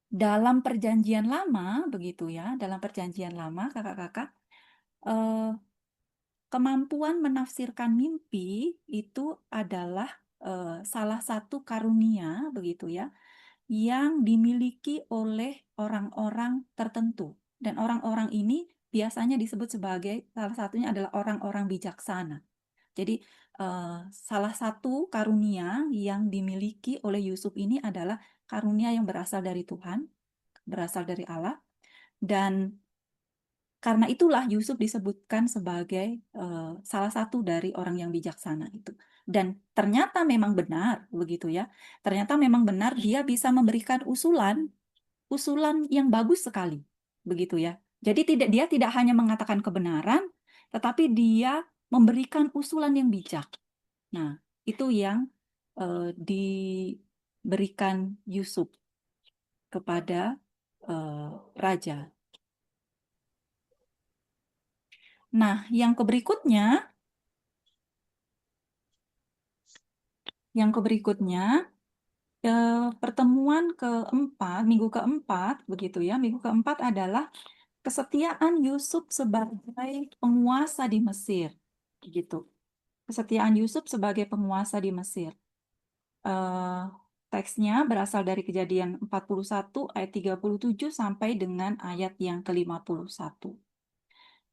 dalam perjanjian lama begitu ya, dalam perjanjian lama kakak-kakak, kemampuan menafsirkan mimpi itu adalah salah satu karunia begitu ya, yang dimiliki oleh orang-orang tertentu. Dan orang-orang ini biasanya disebut sebagai salah satunya adalah orang-orang bijaksana. Jadi salah satu karunia yang dimiliki oleh Yusuf ini adalah karunia yang berasal dari Tuhan, berasal dari Allah, dan karena itulah Yusuf disebutkan sebagai salah satu dari orang yang bijaksana itu. Dan ternyata memang benar begitu ya. Ternyata memang benar dia bisa memberikan usulan yang bagus sekali begitu ya. Jadi dia tidak hanya mengatakan kebenaran, tetapi dia memberikan usulan yang bijak. Nah, itu yang diberikan Yusuf kepada raja. Nah, yang berikutnya pertemuan keempat, minggu keempat, begitu ya. Minggu keempat adalah kesetiaan Yusuf sebagai penguasa di Mesir, gitu. Kesetiaan Yusuf sebagai penguasa di Mesir. Teksnya berasal dari Kejadian 41 ayat 37 sampai dengan ayat yang ke-51.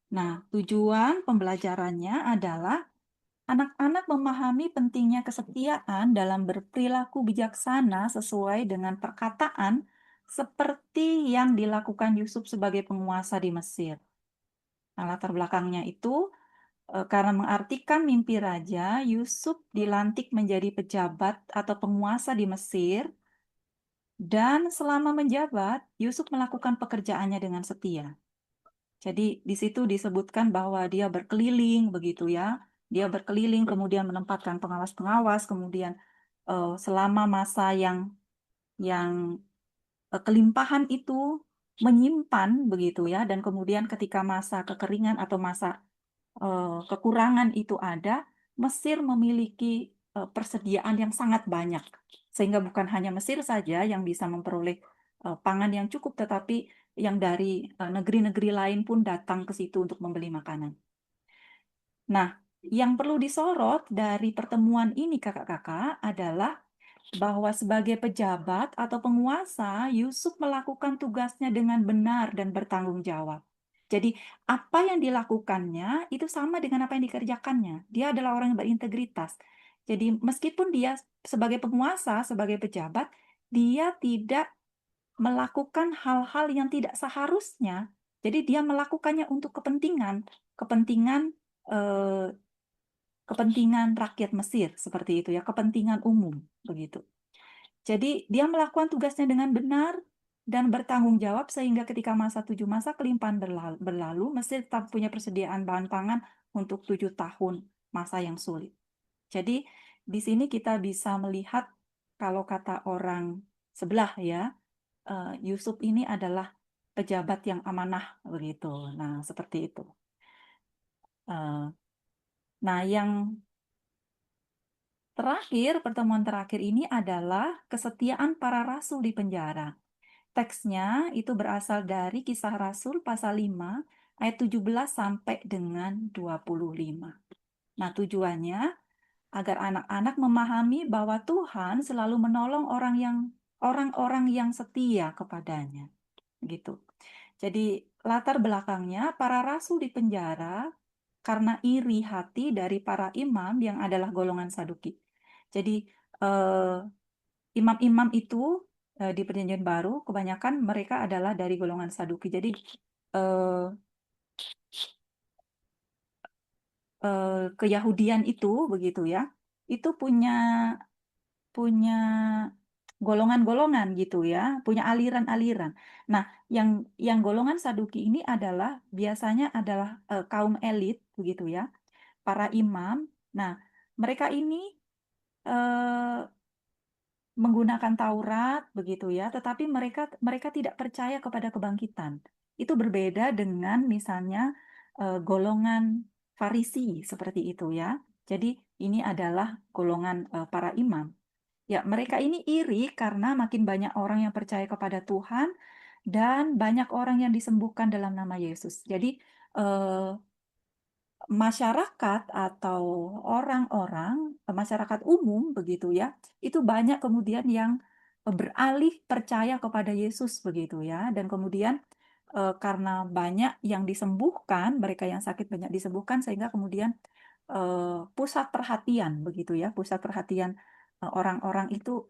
Nah, tujuan pembelajarannya adalah anak-anak memahami pentingnya kesetiaan dalam berperilaku bijaksana sesuai dengan perkataan seperti yang dilakukan Yusuf sebagai penguasa di Mesir. Nah, latar belakangnya itu karena mengartikan mimpi raja, Yusuf dilantik menjadi pejabat atau penguasa di Mesir, dan selama menjabat, Yusuf melakukan pekerjaannya dengan setia. Jadi di situ disebutkan bahwa dia berkeliling begitu ya. Dia berkeliling kemudian menempatkan pengawas-pengawas, kemudian selama masa yang kelimpahan itu menyimpan begitu ya, dan kemudian ketika masa kekeringan atau masa kekurangan itu ada, Mesir memiliki persediaan yang sangat banyak. Sehingga bukan hanya Mesir saja yang bisa memperoleh pangan yang cukup, tetapi yang dari negeri-negeri lain pun datang ke situ untuk membeli makanan. Nah, yang perlu disorot dari pertemuan ini kakak-kakak adalah bahwa sebagai pejabat atau penguasa, Yusuf melakukan tugasnya dengan benar dan bertanggung jawab. Jadi, apa yang dilakukannya itu sama dengan apa yang dikerjakannya. Dia adalah orang yang berintegritas. Jadi, meskipun dia sebagai penguasa, sebagai pejabat, dia tidak melakukan hal-hal yang tidak seharusnya. Jadi, dia melakukannya untuk kepentingan kepentingan rakyat Mesir seperti itu ya, kepentingan umum begitu. Jadi dia melakukan tugasnya dengan benar dan bertanggung jawab sehingga ketika masa kelimpahan berlalu, Mesir tetap punya persediaan bahan pangan untuk 7 tahun masa yang sulit. Jadi di sini kita bisa melihat kalau kata orang sebelah ya, Yusuf ini adalah pejabat yang amanah begitu. Nah, seperti itu. Nah, yang terakhir, pertemuan terakhir ini adalah kesetiaan para rasul di penjara. Teksnya itu berasal dari Kisah Rasul pasal 5 ayat 17 sampai dengan 25. Nah, tujuannya agar anak-anak memahami bahwa Tuhan selalu menolong orang-orang yang setia kepadanya. Gitu. Jadi latar belakangnya para rasul di penjara karena iri hati dari para imam yang adalah golongan Saduki. Jadi imam-imam itu di Perjanjian Baru kebanyakan mereka adalah dari golongan Saduki. Jadi Keyahudian itu begitu ya, itu punya golongan-golongan gitu ya, punya aliran-aliran. Nah, yang golongan Saduki ini adalah biasanya adalah kaum elit begitu ya, para imam. Nah, mereka ini menggunakan Taurat begitu ya, tetapi mereka tidak percaya kepada kebangkitan. Itu berbeda dengan misalnya golongan Farisi seperti itu ya. Jadi ini adalah golongan para imam. Ya, mereka ini iri karena makin banyak orang yang percaya kepada Tuhan dan banyak orang yang disembuhkan dalam nama Yesus. Jadi masyarakat atau orang-orang, masyarakat umum begitu ya, itu banyak kemudian yang beralih percaya kepada Yesus begitu ya, dan kemudian karena banyak yang disembuhkan, mereka yang sakit banyak disembuhkan, sehingga kemudian pusat perhatian begitu ya, pusat perhatian orang-orang itu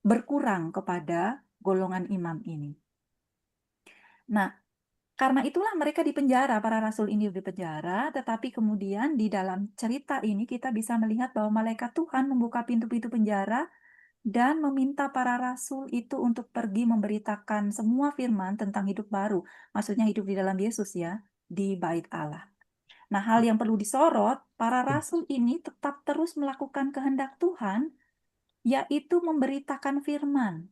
berkurang kepada golongan imam ini. Nah, karena itulah mereka dipenjara, para rasul ini dipenjara, tetapi kemudian di dalam cerita ini kita bisa melihat bahwa malaikat Tuhan membuka pintu-pintu penjara dan meminta para rasul itu untuk pergi memberitakan semua firman tentang hidup baru, maksudnya hidup di dalam Yesus ya, di bait Allah. Nah, hal yang perlu disorot, para rasul ini tetap terus melakukan kehendak Tuhan, yaitu memberitakan firman.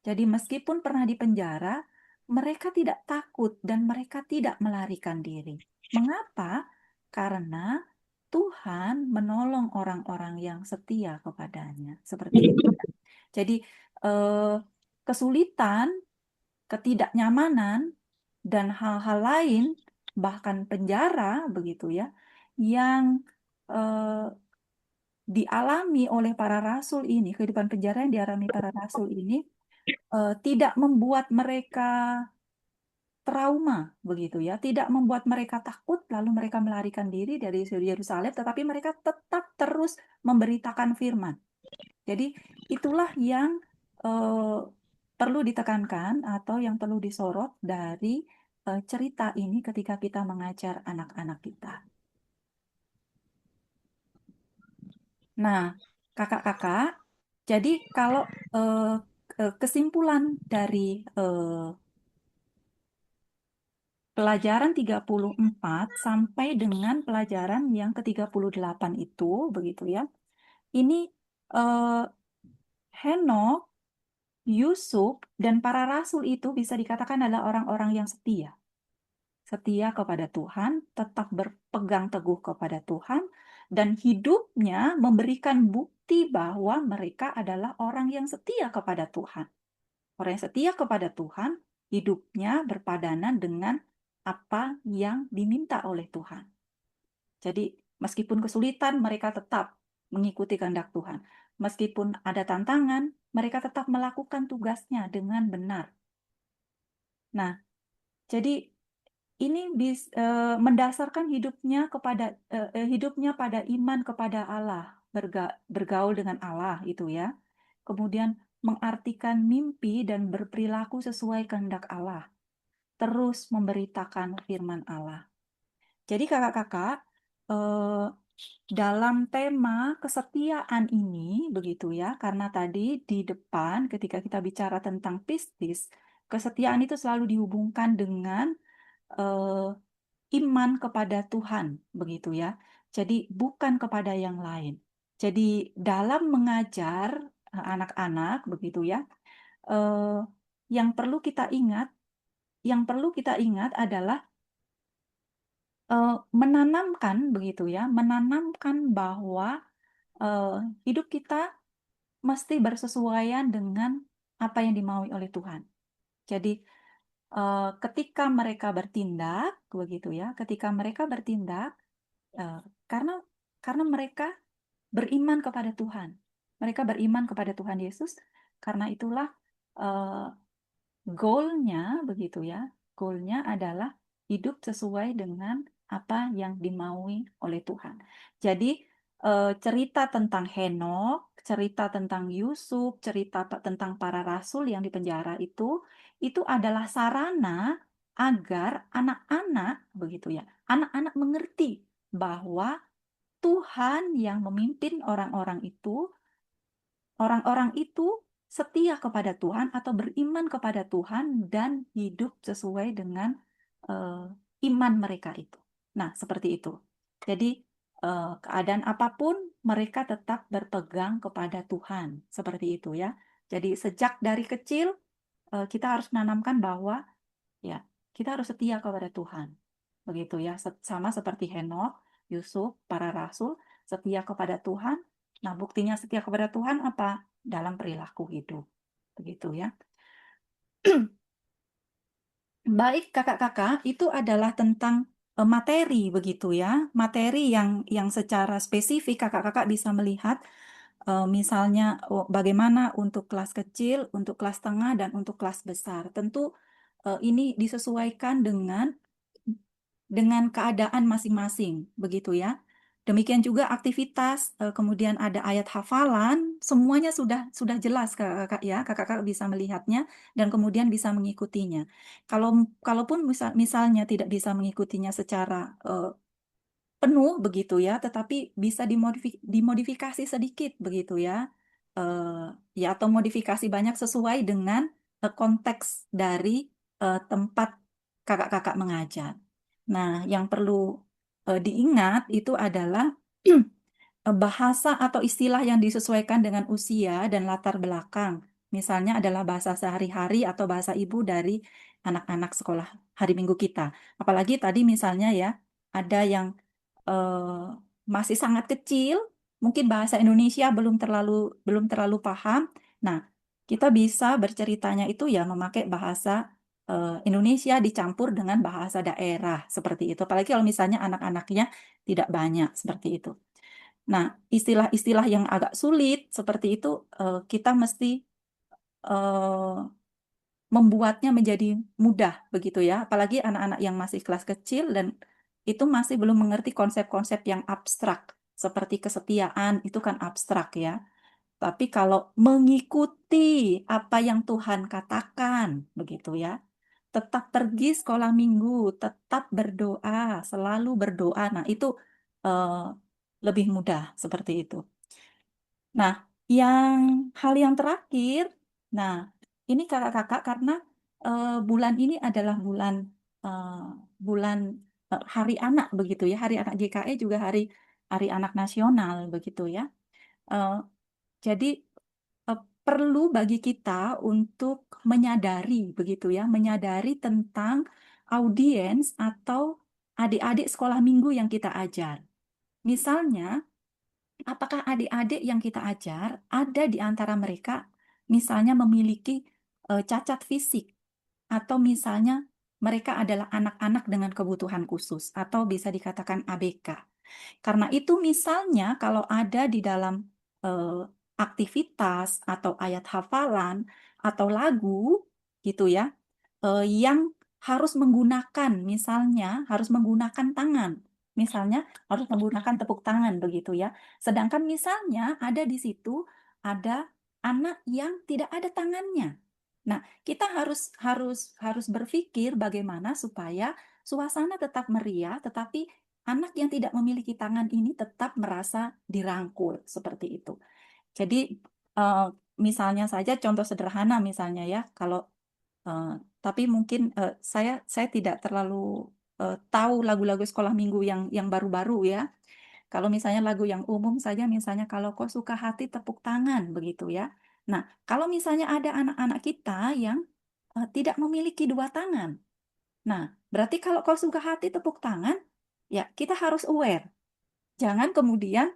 Jadi meskipun pernah di penjara, mereka tidak takut dan mereka tidak melarikan diri. Mengapa? Karena Tuhan menolong orang-orang yang setia kepadanya. Seperti itu. Jadi kesulitan, ketidaknyamanan, dan hal-hal lain, bahkan penjara, begitu ya, yang dialami oleh para rasul ini, kehidupan penjara yang dialami para rasul ini, tidak membuat mereka trauma begitu ya, tidak membuat mereka takut lalu mereka melarikan diri dari Yerusalem, tetapi mereka tetap terus memberitakan firman. Jadi itulah yang perlu ditekankan atau yang perlu disorot dari cerita ini ketika kita mengajar anak-anak kita. Nah, kakak-kakak, jadi kalau kesimpulan dari pelajaran 34 sampai dengan pelajaran yang ke-38 itu, begitu ya. Ini Henokh, Yusuf, dan para rasul itu bisa dikatakan adalah orang-orang yang setia. Setia kepada Tuhan, tetap berpegang teguh kepada Tuhan, dan hidupnya memberikan bukti bahwa mereka adalah orang yang setia kepada Tuhan. Orang yang setia kepada Tuhan, hidupnya berpadanan dengan apa yang diminta oleh Tuhan. Jadi, meskipun kesulitan, mereka tetap mengikuti kehendak Tuhan. Meskipun ada tantangan, mereka tetap melakukan tugasnya dengan benar. Nah, jadi ini mendasarkan hidupnya pada iman kepada Allah, bergaul dengan Allah itu ya. Kemudian mengartikan mimpi dan berperilaku sesuai kehendak Allah. Terus memberitakan firman Allah. Jadi kakak-kakak, dalam tema kesetiaan ini, begitu ya, karena tadi di depan ketika kita bicara tentang pistis, kesetiaan itu selalu dihubungkan dengan iman kepada Tuhan, begitu ya. Jadi bukan kepada yang lain. Jadi dalam mengajar anak-anak, begitu ya, yang perlu kita ingat adalah menanamkan begitu ya, menanamkan bahwa hidup kita mesti bersesuaian dengan apa yang dimaui oleh Tuhan. Jadi ketika mereka bertindak begitu ya, ketika mereka bertindak karena mereka beriman kepada Tuhan. Mereka beriman kepada Tuhan Yesus, karena itulah goalnya begitu ya, goalnya adalah hidup sesuai dengan apa yang dimaui oleh Tuhan. Jadi cerita tentang Henokh, cerita tentang Yusuf, cerita tentang para rasul yang dipenjara itu adalah sarana agar anak-anak begitu ya, anak-anak mengerti bahwa Tuhan yang memimpin orang-orang itu setia kepada Tuhan atau beriman kepada Tuhan dan hidup sesuai dengan iman mereka itu. Nah, seperti itu. Jadi, keadaan apapun mereka tetap berpegang kepada Tuhan, seperti itu ya. Jadi, sejak dari kecil kita harus menanamkan bahwa ya, kita harus setia kepada Tuhan. Begitu ya, sama seperti Henokh, Yusuf, para rasul, setia kepada Tuhan. Nah, buktinya setia kepada Tuhan apa? Dalam perilaku hidup. Begitu ya. Baik, kakak-kakak, itu adalah tentang materi begitu ya. Materi yang secara spesifik kakak-kakak bisa melihat misalnya bagaimana untuk kelas kecil, untuk kelas tengah, dan untuk kelas besar. Tentu ini disesuaikan dengan keadaan masing-masing, begitu ya. Demikian juga aktivitas, kemudian ada ayat hafalan, semuanya sudah jelas kakak ya, kakak bisa melihatnya dan kemudian bisa mengikutinya. Kalaupun misalnya tidak bisa mengikutinya secara penuh begitu ya, tetapi bisa dimodifikasi sedikit begitu ya, ya atau modifikasi banyak sesuai dengan konteks dari tempat kakak-kakak mengajar. Nah, yang perlu diingat itu adalah bahasa atau istilah yang disesuaikan dengan usia dan latar belakang. Misalnya adalah bahasa sehari-hari atau bahasa ibu dari anak-anak sekolah hari Minggu kita. Apalagi tadi misalnya ya, ada yang masih sangat kecil, mungkin bahasa Indonesia belum terlalu paham. Nah, kita bisa berceritanya itu ya memakai bahasa Indonesia dicampur dengan bahasa daerah seperti itu. Apalagi kalau misalnya anak-anaknya tidak banyak seperti itu. Nah, istilah-istilah yang agak sulit seperti itu kita mesti membuatnya menjadi mudah begitu ya. Apalagi anak-anak yang masih kelas kecil dan itu masih belum mengerti konsep-konsep yang abstrak seperti kesetiaan itu kan abstrak ya. Tapi kalau mengikuti apa yang Tuhan katakan begitu ya. Tetap pergi sekolah minggu, tetap berdoa, selalu berdoa. Nah, itu eh, lebih mudah seperti itu. Nah, hal yang terakhir, nah ini kakak-kakak karena bulan ini adalah bulan eh, bulan Hari Anak begitu ya, Hari Anak GKE juga Hari Anak Nasional begitu ya. Eh, jadi perlu bagi kita untuk menyadari begitu ya, menyadari tentang audiens atau adik-adik sekolah minggu yang kita ajar. Misalnya, apakah adik-adik yang kita ajar ada di antara mereka misalnya memiliki cacat fisik atau misalnya mereka adalah anak-anak dengan kebutuhan khusus atau bisa dikatakan ABK. Karena itu misalnya kalau ada di dalam aktivitas atau ayat hafalan atau lagu gitu ya, yang harus menggunakan misalnya harus menggunakan tangan. Misalnya harus menggunakan tepuk tangan begitu ya. Sedangkan misalnya ada di situ ada anak yang tidak ada tangannya. Nah, kita harus berpikir bagaimana supaya suasana tetap meriah, tetapi anak yang tidak memiliki tangan ini tetap merasa dirangkul seperti itu. Jadi misalnya saja contoh sederhana misalnya ya, kalau tapi mungkin saya tidak terlalu tahu lagu-lagu sekolah minggu yang baru-baru ya. Kalau misalnya lagu yang umum saja, misalnya kalau kau suka hati tepuk tangan begitu ya. Nah, kalau misalnya ada anak-anak kita yang tidak memiliki dua tangan, nah berarti kalau kau suka hati tepuk tangan, ya kita harus aware. Jangan kemudian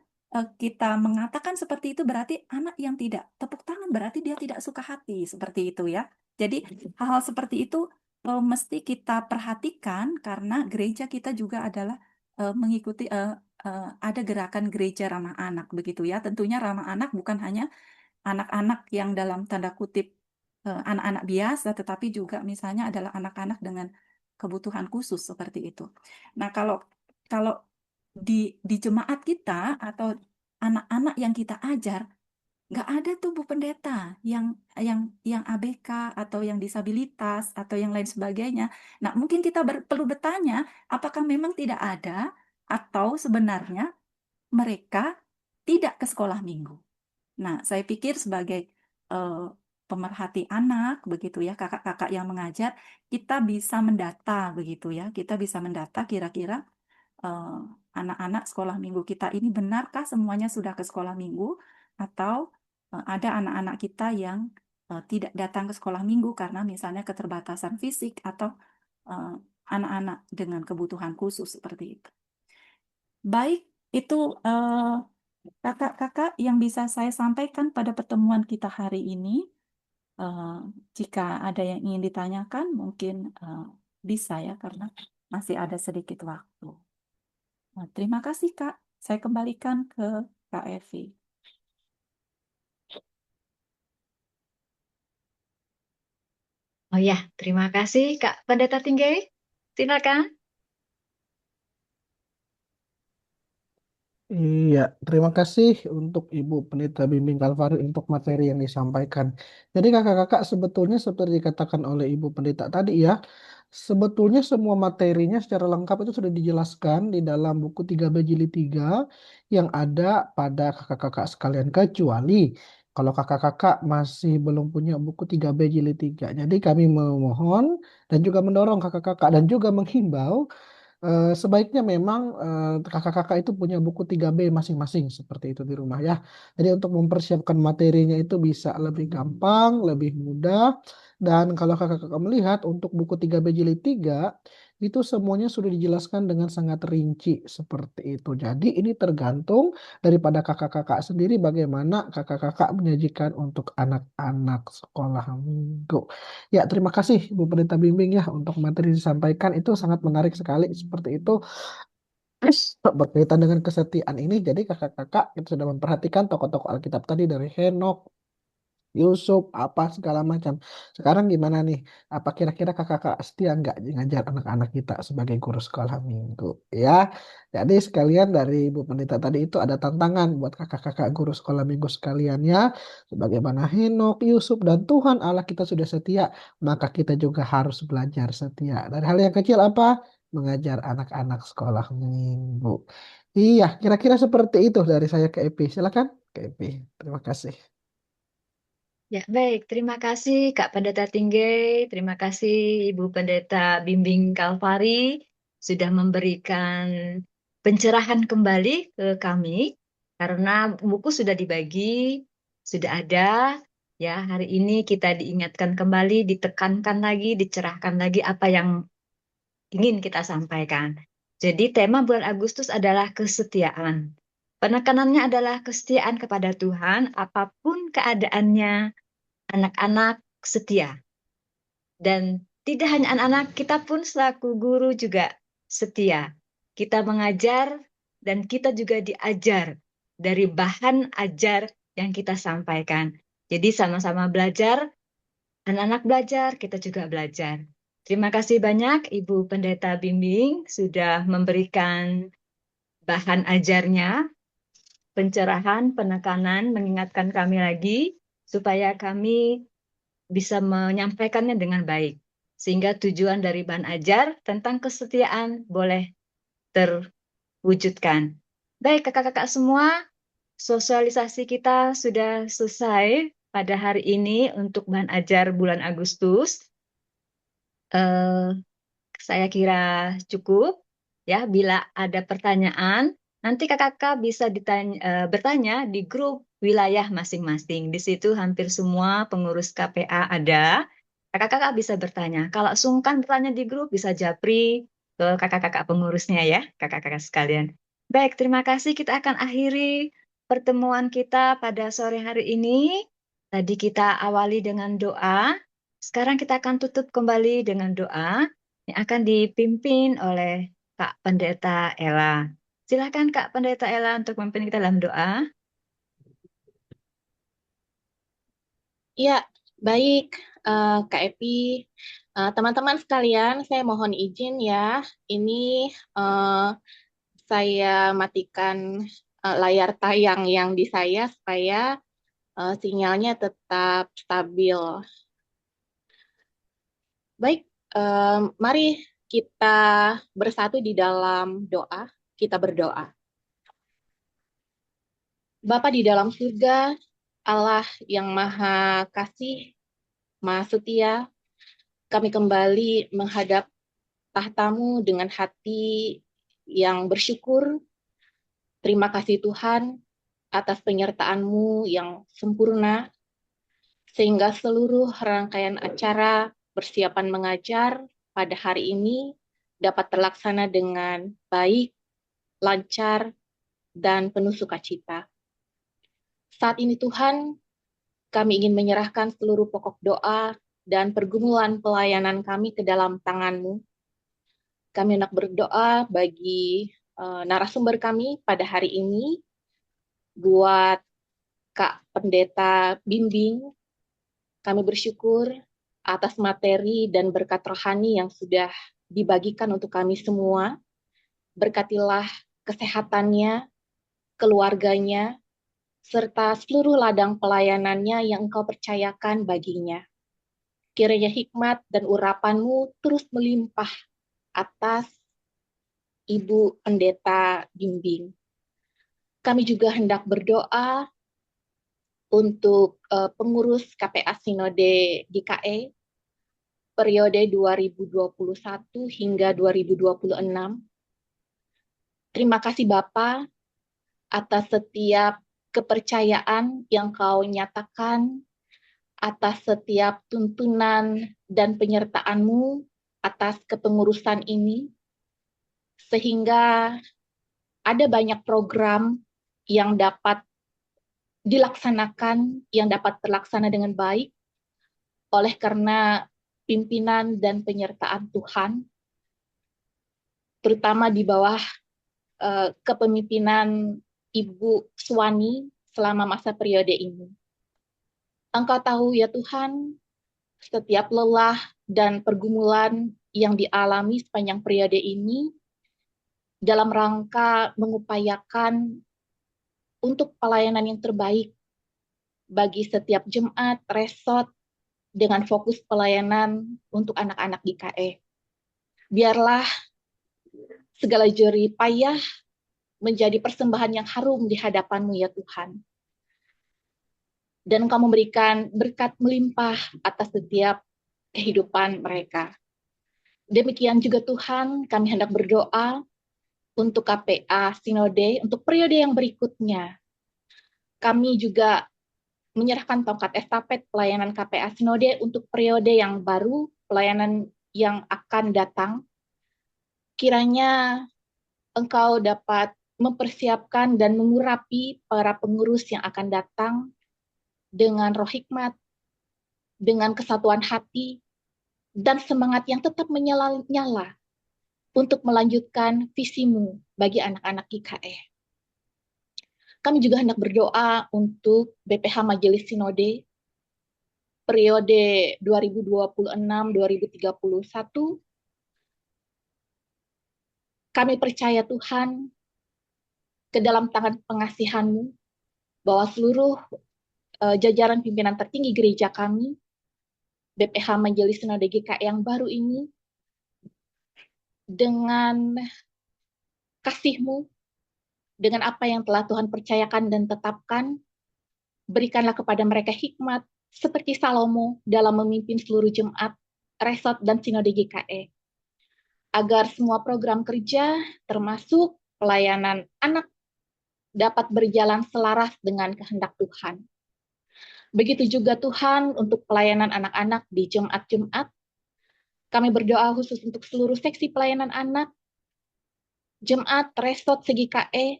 kita mengatakan seperti itu berarti anak yang tidak tepuk tangan berarti dia tidak suka hati seperti itu ya. Jadi hal-hal seperti itu mesti kita perhatikan karena gereja kita juga adalah mengikuti ada gerakan gereja ramah anak begitu ya. Tentunya ramah anak bukan hanya anak-anak yang dalam tanda kutip anak-anak biasa, tetapi juga misalnya adalah anak-anak dengan kebutuhan khusus seperti itu. Nah, kalau di jemaat kita atau anak-anak yang kita ajar, nggak ada tuh Bu Pendeta yang ABK atau yang disabilitas atau yang lain sebagainya. Nah, mungkin kita perlu bertanya, apakah memang tidak ada atau sebenarnya mereka tidak ke sekolah minggu. Nah, saya pikir sebagai pemerhati anak, begitu ya, kakak-kakak yang mengajar, kita bisa mendata, begitu ya, kita bisa mendata kira-kira eh, anak-anak sekolah minggu kita ini benarkah semuanya sudah ke sekolah minggu, atau ada anak-anak kita yang tidak datang ke sekolah minggu karena misalnya keterbatasan fisik atau eh, anak-anak dengan kebutuhan khusus seperti itu. Baik, itu kakak-kakak yang bisa saya sampaikan pada pertemuan kita hari ini. Eh, Jika ada yang ingin ditanyakan, mungkin bisa ya, karena masih ada sedikit waktu. Nah, terima kasih Kak. Saya kembalikan ke Kak Evi. Oh ya, terima kasih Kak Pendeta Tinggi. Silakan. Iya, terima kasih untuk Ibu Pendeta Bimbing Kalvari untuk materi yang disampaikan. Jadi kakak-kakak sebetulnya seperti dikatakan oleh Ibu Pendeta tadi ya, sebetulnya semua materinya secara lengkap itu sudah dijelaskan di dalam buku 3B Jilid 3 yang ada pada kakak-kakak sekalian, kecuali kalau kakak-kakak masih belum punya buku 3B Jilid 3. Jadi kami memohon dan juga mendorong kakak-kakak dan juga menghimbau sebaiknya memang kakak-kakak itu punya buku 3B masing-masing seperti itu di rumah ya. Jadi untuk mempersiapkan materinya itu bisa lebih gampang, lebih mudah. Dan kalau kakak-kakak melihat untuk buku 3B jilid 3 itu semuanya sudah dijelaskan dengan sangat rinci seperti itu. Jadi ini tergantung daripada kakak-kakak sendiri bagaimana kakak-kakak menyajikan untuk anak-anak sekolah minggu. Ya, terima kasih Bu Pendeta Bimbing ya untuk materi yang disampaikan itu sangat menarik sekali seperti itu. Berkaitan dengan kesetiaan ini, jadi kakak-kakak kita sudah memperhatikan tokoh-tokoh Alkitab tadi dari Henok, Yusuf, apa segala macam. Sekarang gimana nih? Apa kira-kira kakak-kakak setia nggak ngajar anak-anak kita sebagai guru sekolah minggu? Ya, jadi sekalian dari Ibu Pendeta tadi itu ada tantangan buat kakak-kakak guru sekolah minggu sekalian ya. Sebagaimana Henok, Yusuf, dan Tuhan Allah kita sudah setia, maka kita juga harus belajar setia. Dari hal yang kecil apa? Mengajar anak-anak sekolah minggu. Iya, kira-kira seperti itu dari saya ke Epi. Silakan ke Epi. Terima kasih. Ya, baik. Terima kasih Kak Pendeta Tinggi. Terima kasih Ibu Pendeta Bimbing Kalvari sudah memberikan pencerahan kembali ke kami karena buku sudah dibagi, sudah ada. Ya, hari ini kita diingatkan kembali, ditekankan lagi, dicerahkan lagi apa yang ingin kita sampaikan. Jadi tema bulan Agustus adalah kesetiaan. Penekanannya adalah kesetiaan kepada Tuhan apapun keadaannya. Anak-anak setia. Dan tidak hanya anak-anak, kita pun selaku guru juga setia. Kita mengajar dan kita juga diajar dari bahan ajar yang kita sampaikan. Jadi sama-sama belajar, anak-anak belajar, kita juga belajar. Terima kasih banyak Ibu Pendeta Bimbing sudah memberikan bahan ajarnya, pencerahan, penekanan, mengingatkan kami lagi supaya kami bisa menyampaikannya dengan baik. Sehingga tujuan dari bahan ajar tentang kesetiaan boleh terwujudkan. Baik, kakak-kakak semua, sosialisasi kita sudah selesai pada hari ini untuk bahan ajar bulan Agustus. Saya kira cukup. Ya, bila ada pertanyaan, nanti kakak-kakak bisa bertanya di grup wilayah masing-masing. Di situ hampir semua pengurus KPA ada. Kakak-kakak bisa bertanya. Kalau sungkan bertanya di grup, bisa japri ke kakak-kakak pengurusnya ya, kakak-kakak sekalian. Baik, terima kasih. Kita akan akhiri pertemuan kita pada sore hari ini. Tadi kita awali dengan doa. Sekarang kita akan tutup kembali dengan doa yang akan dipimpin oleh Kak Pendeta Ella. Silakan Kak Pendeta Ella untuk memimpin kita dalam doa. Ya, baik Kak Epi. Teman-teman sekalian, saya mohon izin ya. Ini saya matikan layar tayang yang di saya supaya sinyalnya tetap stabil. Baik, mari kita bersatu di dalam doa. Kita berdoa. Bapa di dalam surga, Allah yang Maha Kasih, Maha Setia, kami kembali menghadap tahta-Mu dengan hati yang bersyukur. Terima kasih Tuhan atas penyertaan-Mu yang sempurna, sehingga seluruh rangkaian acara persiapan mengajar pada hari ini dapat terlaksana dengan baik, lancar, dan penuh sukacita. Saat ini Tuhan, kami ingin menyerahkan seluruh pokok doa dan pergumulan pelayanan kami ke dalam tangan-Mu. Kami hendak berdoa bagi narasumber kami pada hari ini, buat Kak Pendeta Bimbing. Kami bersyukur atas materi dan berkat rohani yang sudah dibagikan untuk kami semua. Berkatilah kesehatannya, keluarganya, serta seluruh ladang pelayanannya yang Engkau percayakan baginya. Kiranya hikmat dan urapan-Mu terus melimpah atas Ibu Pendeta Bimbing. Kami juga hendak berdoa untuk pengurus KPA Sinode GKE periode 2021 hingga 2026. Terima kasih Bapa atas setiap kepercayaan yang Kau nyatakan, atas setiap tuntunan dan penyertaan-Mu atas kepengurusan ini, sehingga ada banyak program yang dapat dilaksanakan, yang dapat terlaksana dengan baik, oleh karena pimpinan dan penyertaan Tuhan, terutama di bawah kepemimpinan Ibu Suwani selama masa periode ini. Engkau tahu ya Tuhan, setiap lelah dan pergumulan yang dialami sepanjang periode ini dalam rangka mengupayakan untuk pelayanan yang terbaik bagi setiap jemaat, resort, dengan fokus pelayanan untuk anak-anak GKE. Biarlah segala jerih payah menjadi persembahan yang harum di hadapan-Mu ya Tuhan. Dan Engkau memberikan berkat melimpah atas setiap kehidupan mereka. Demikian juga Tuhan, kami hendak berdoa untuk KPA Sinode, untuk periode yang berikutnya. Kami juga menyerahkan tongkat estafet pelayanan KPA Sinode untuk periode yang baru, pelayanan yang akan datang. Kiranya Engkau dapat mempersiapkan dan mengurapi para pengurus yang akan datang dengan roh hikmat, dengan kesatuan hati, dan semangat yang tetap menyala-nyala untuk melanjutkan visi-Mu bagi anak-anak GKE. Kami juga hendak berdoa untuk BPH Majelis Sinode periode 2026-2031. Kami percaya Tuhan ke dalam tangan pengasihan-Mu bahwa seluruh jajaran pimpinan tertinggi gereja kami, BPH Majelis Sinode GKE yang baru ini, dengan kasih-Mu, dengan apa yang telah Tuhan percayakan dan tetapkan, berikanlah kepada mereka hikmat seperti Salomo dalam memimpin seluruh jemaat, resort, dan sinode GKE. Agar semua program kerja, termasuk pelayanan anak, dapat berjalan selaras dengan kehendak Tuhan. Begitu juga Tuhan untuk pelayanan anak-anak di jemaat-jemaat. Kami berdoa khusus untuk seluruh seksi pelayanan anak, jemaat, resort, GKE,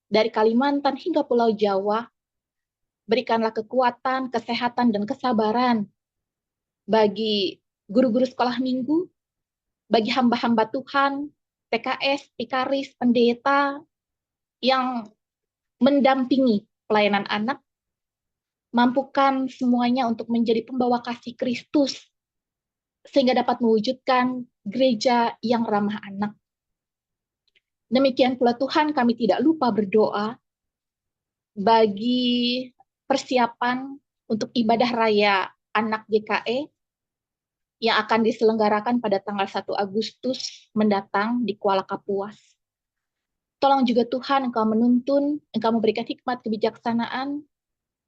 dari Kalimantan hingga Pulau Jawa. Berikanlah kekuatan, kesehatan, dan kesabaran bagi guru-guru sekolah minggu, bagi hamba-hamba Tuhan, PKS, Pikaris, pendeta yang mendampingi pelayanan anak, mampukan semuanya untuk menjadi pembawa kasih Kristus sehingga dapat mewujudkan gereja yang ramah anak. Demikian pula Tuhan, kami tidak lupa berdoa bagi persiapan untuk ibadah raya anak GKE yang akan diselenggarakan pada tanggal 1 Agustus mendatang di Kuala Kapuas. Tolong juga Tuhan, Engkau menuntun, Engkau memberikan hikmat kebijaksanaan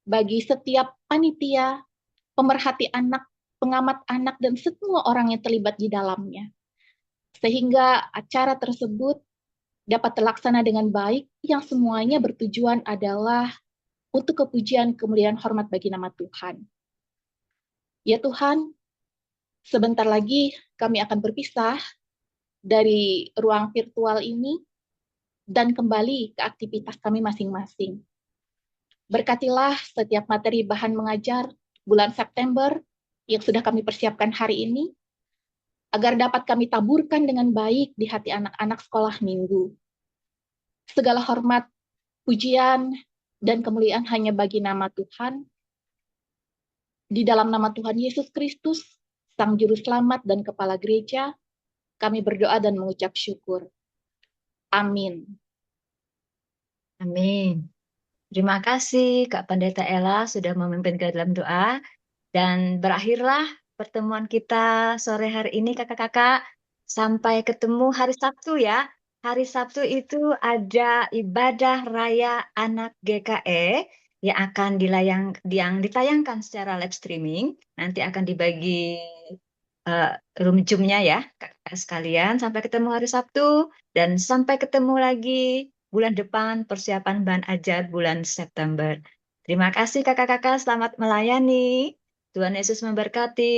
bagi setiap panitia, pemerhati anak, pengamat anak, dan semua orang yang terlibat di dalamnya. Sehingga acara tersebut dapat terlaksana dengan baik, yang semuanya bertujuan adalah untuk kepujian, kemuliaan, hormat bagi nama Tuhan. Ya Tuhan, sebentar lagi kami akan berpisah dari ruang virtual ini dan kembali ke aktivitas kami masing-masing. Berkatilah setiap materi bahan mengajar bulan September yang sudah kami persiapkan hari ini, agar dapat kami taburkan dengan baik di hati anak-anak sekolah minggu. Segala hormat, pujian, dan kemuliaan hanya bagi nama Tuhan. Di dalam nama Tuhan Yesus Kristus, Sang Juru Selamat dan Kepala Gereja, kami berdoa dan mengucap syukur. Amin. Amin. Terima kasih Kak Pendeta Ella sudah memimpin ke dalam doa. Dan berakhirlah pertemuan kita sore hari ini kakak-kakak. Sampai ketemu hari Sabtu ya. Hari Sabtu itu ada ibadah raya anak GKE yang akan yang ditayangkan secara live streaming. Nanti akan dibagi room Zoom-nya ya kakak sekalian. Sampai ketemu hari Sabtu dan sampai ketemu lagi bulan depan persiapan bahan ajar bulan September. Terima kasih kakak-kakak, selamat melayani. Tuhan Yesus memberkati.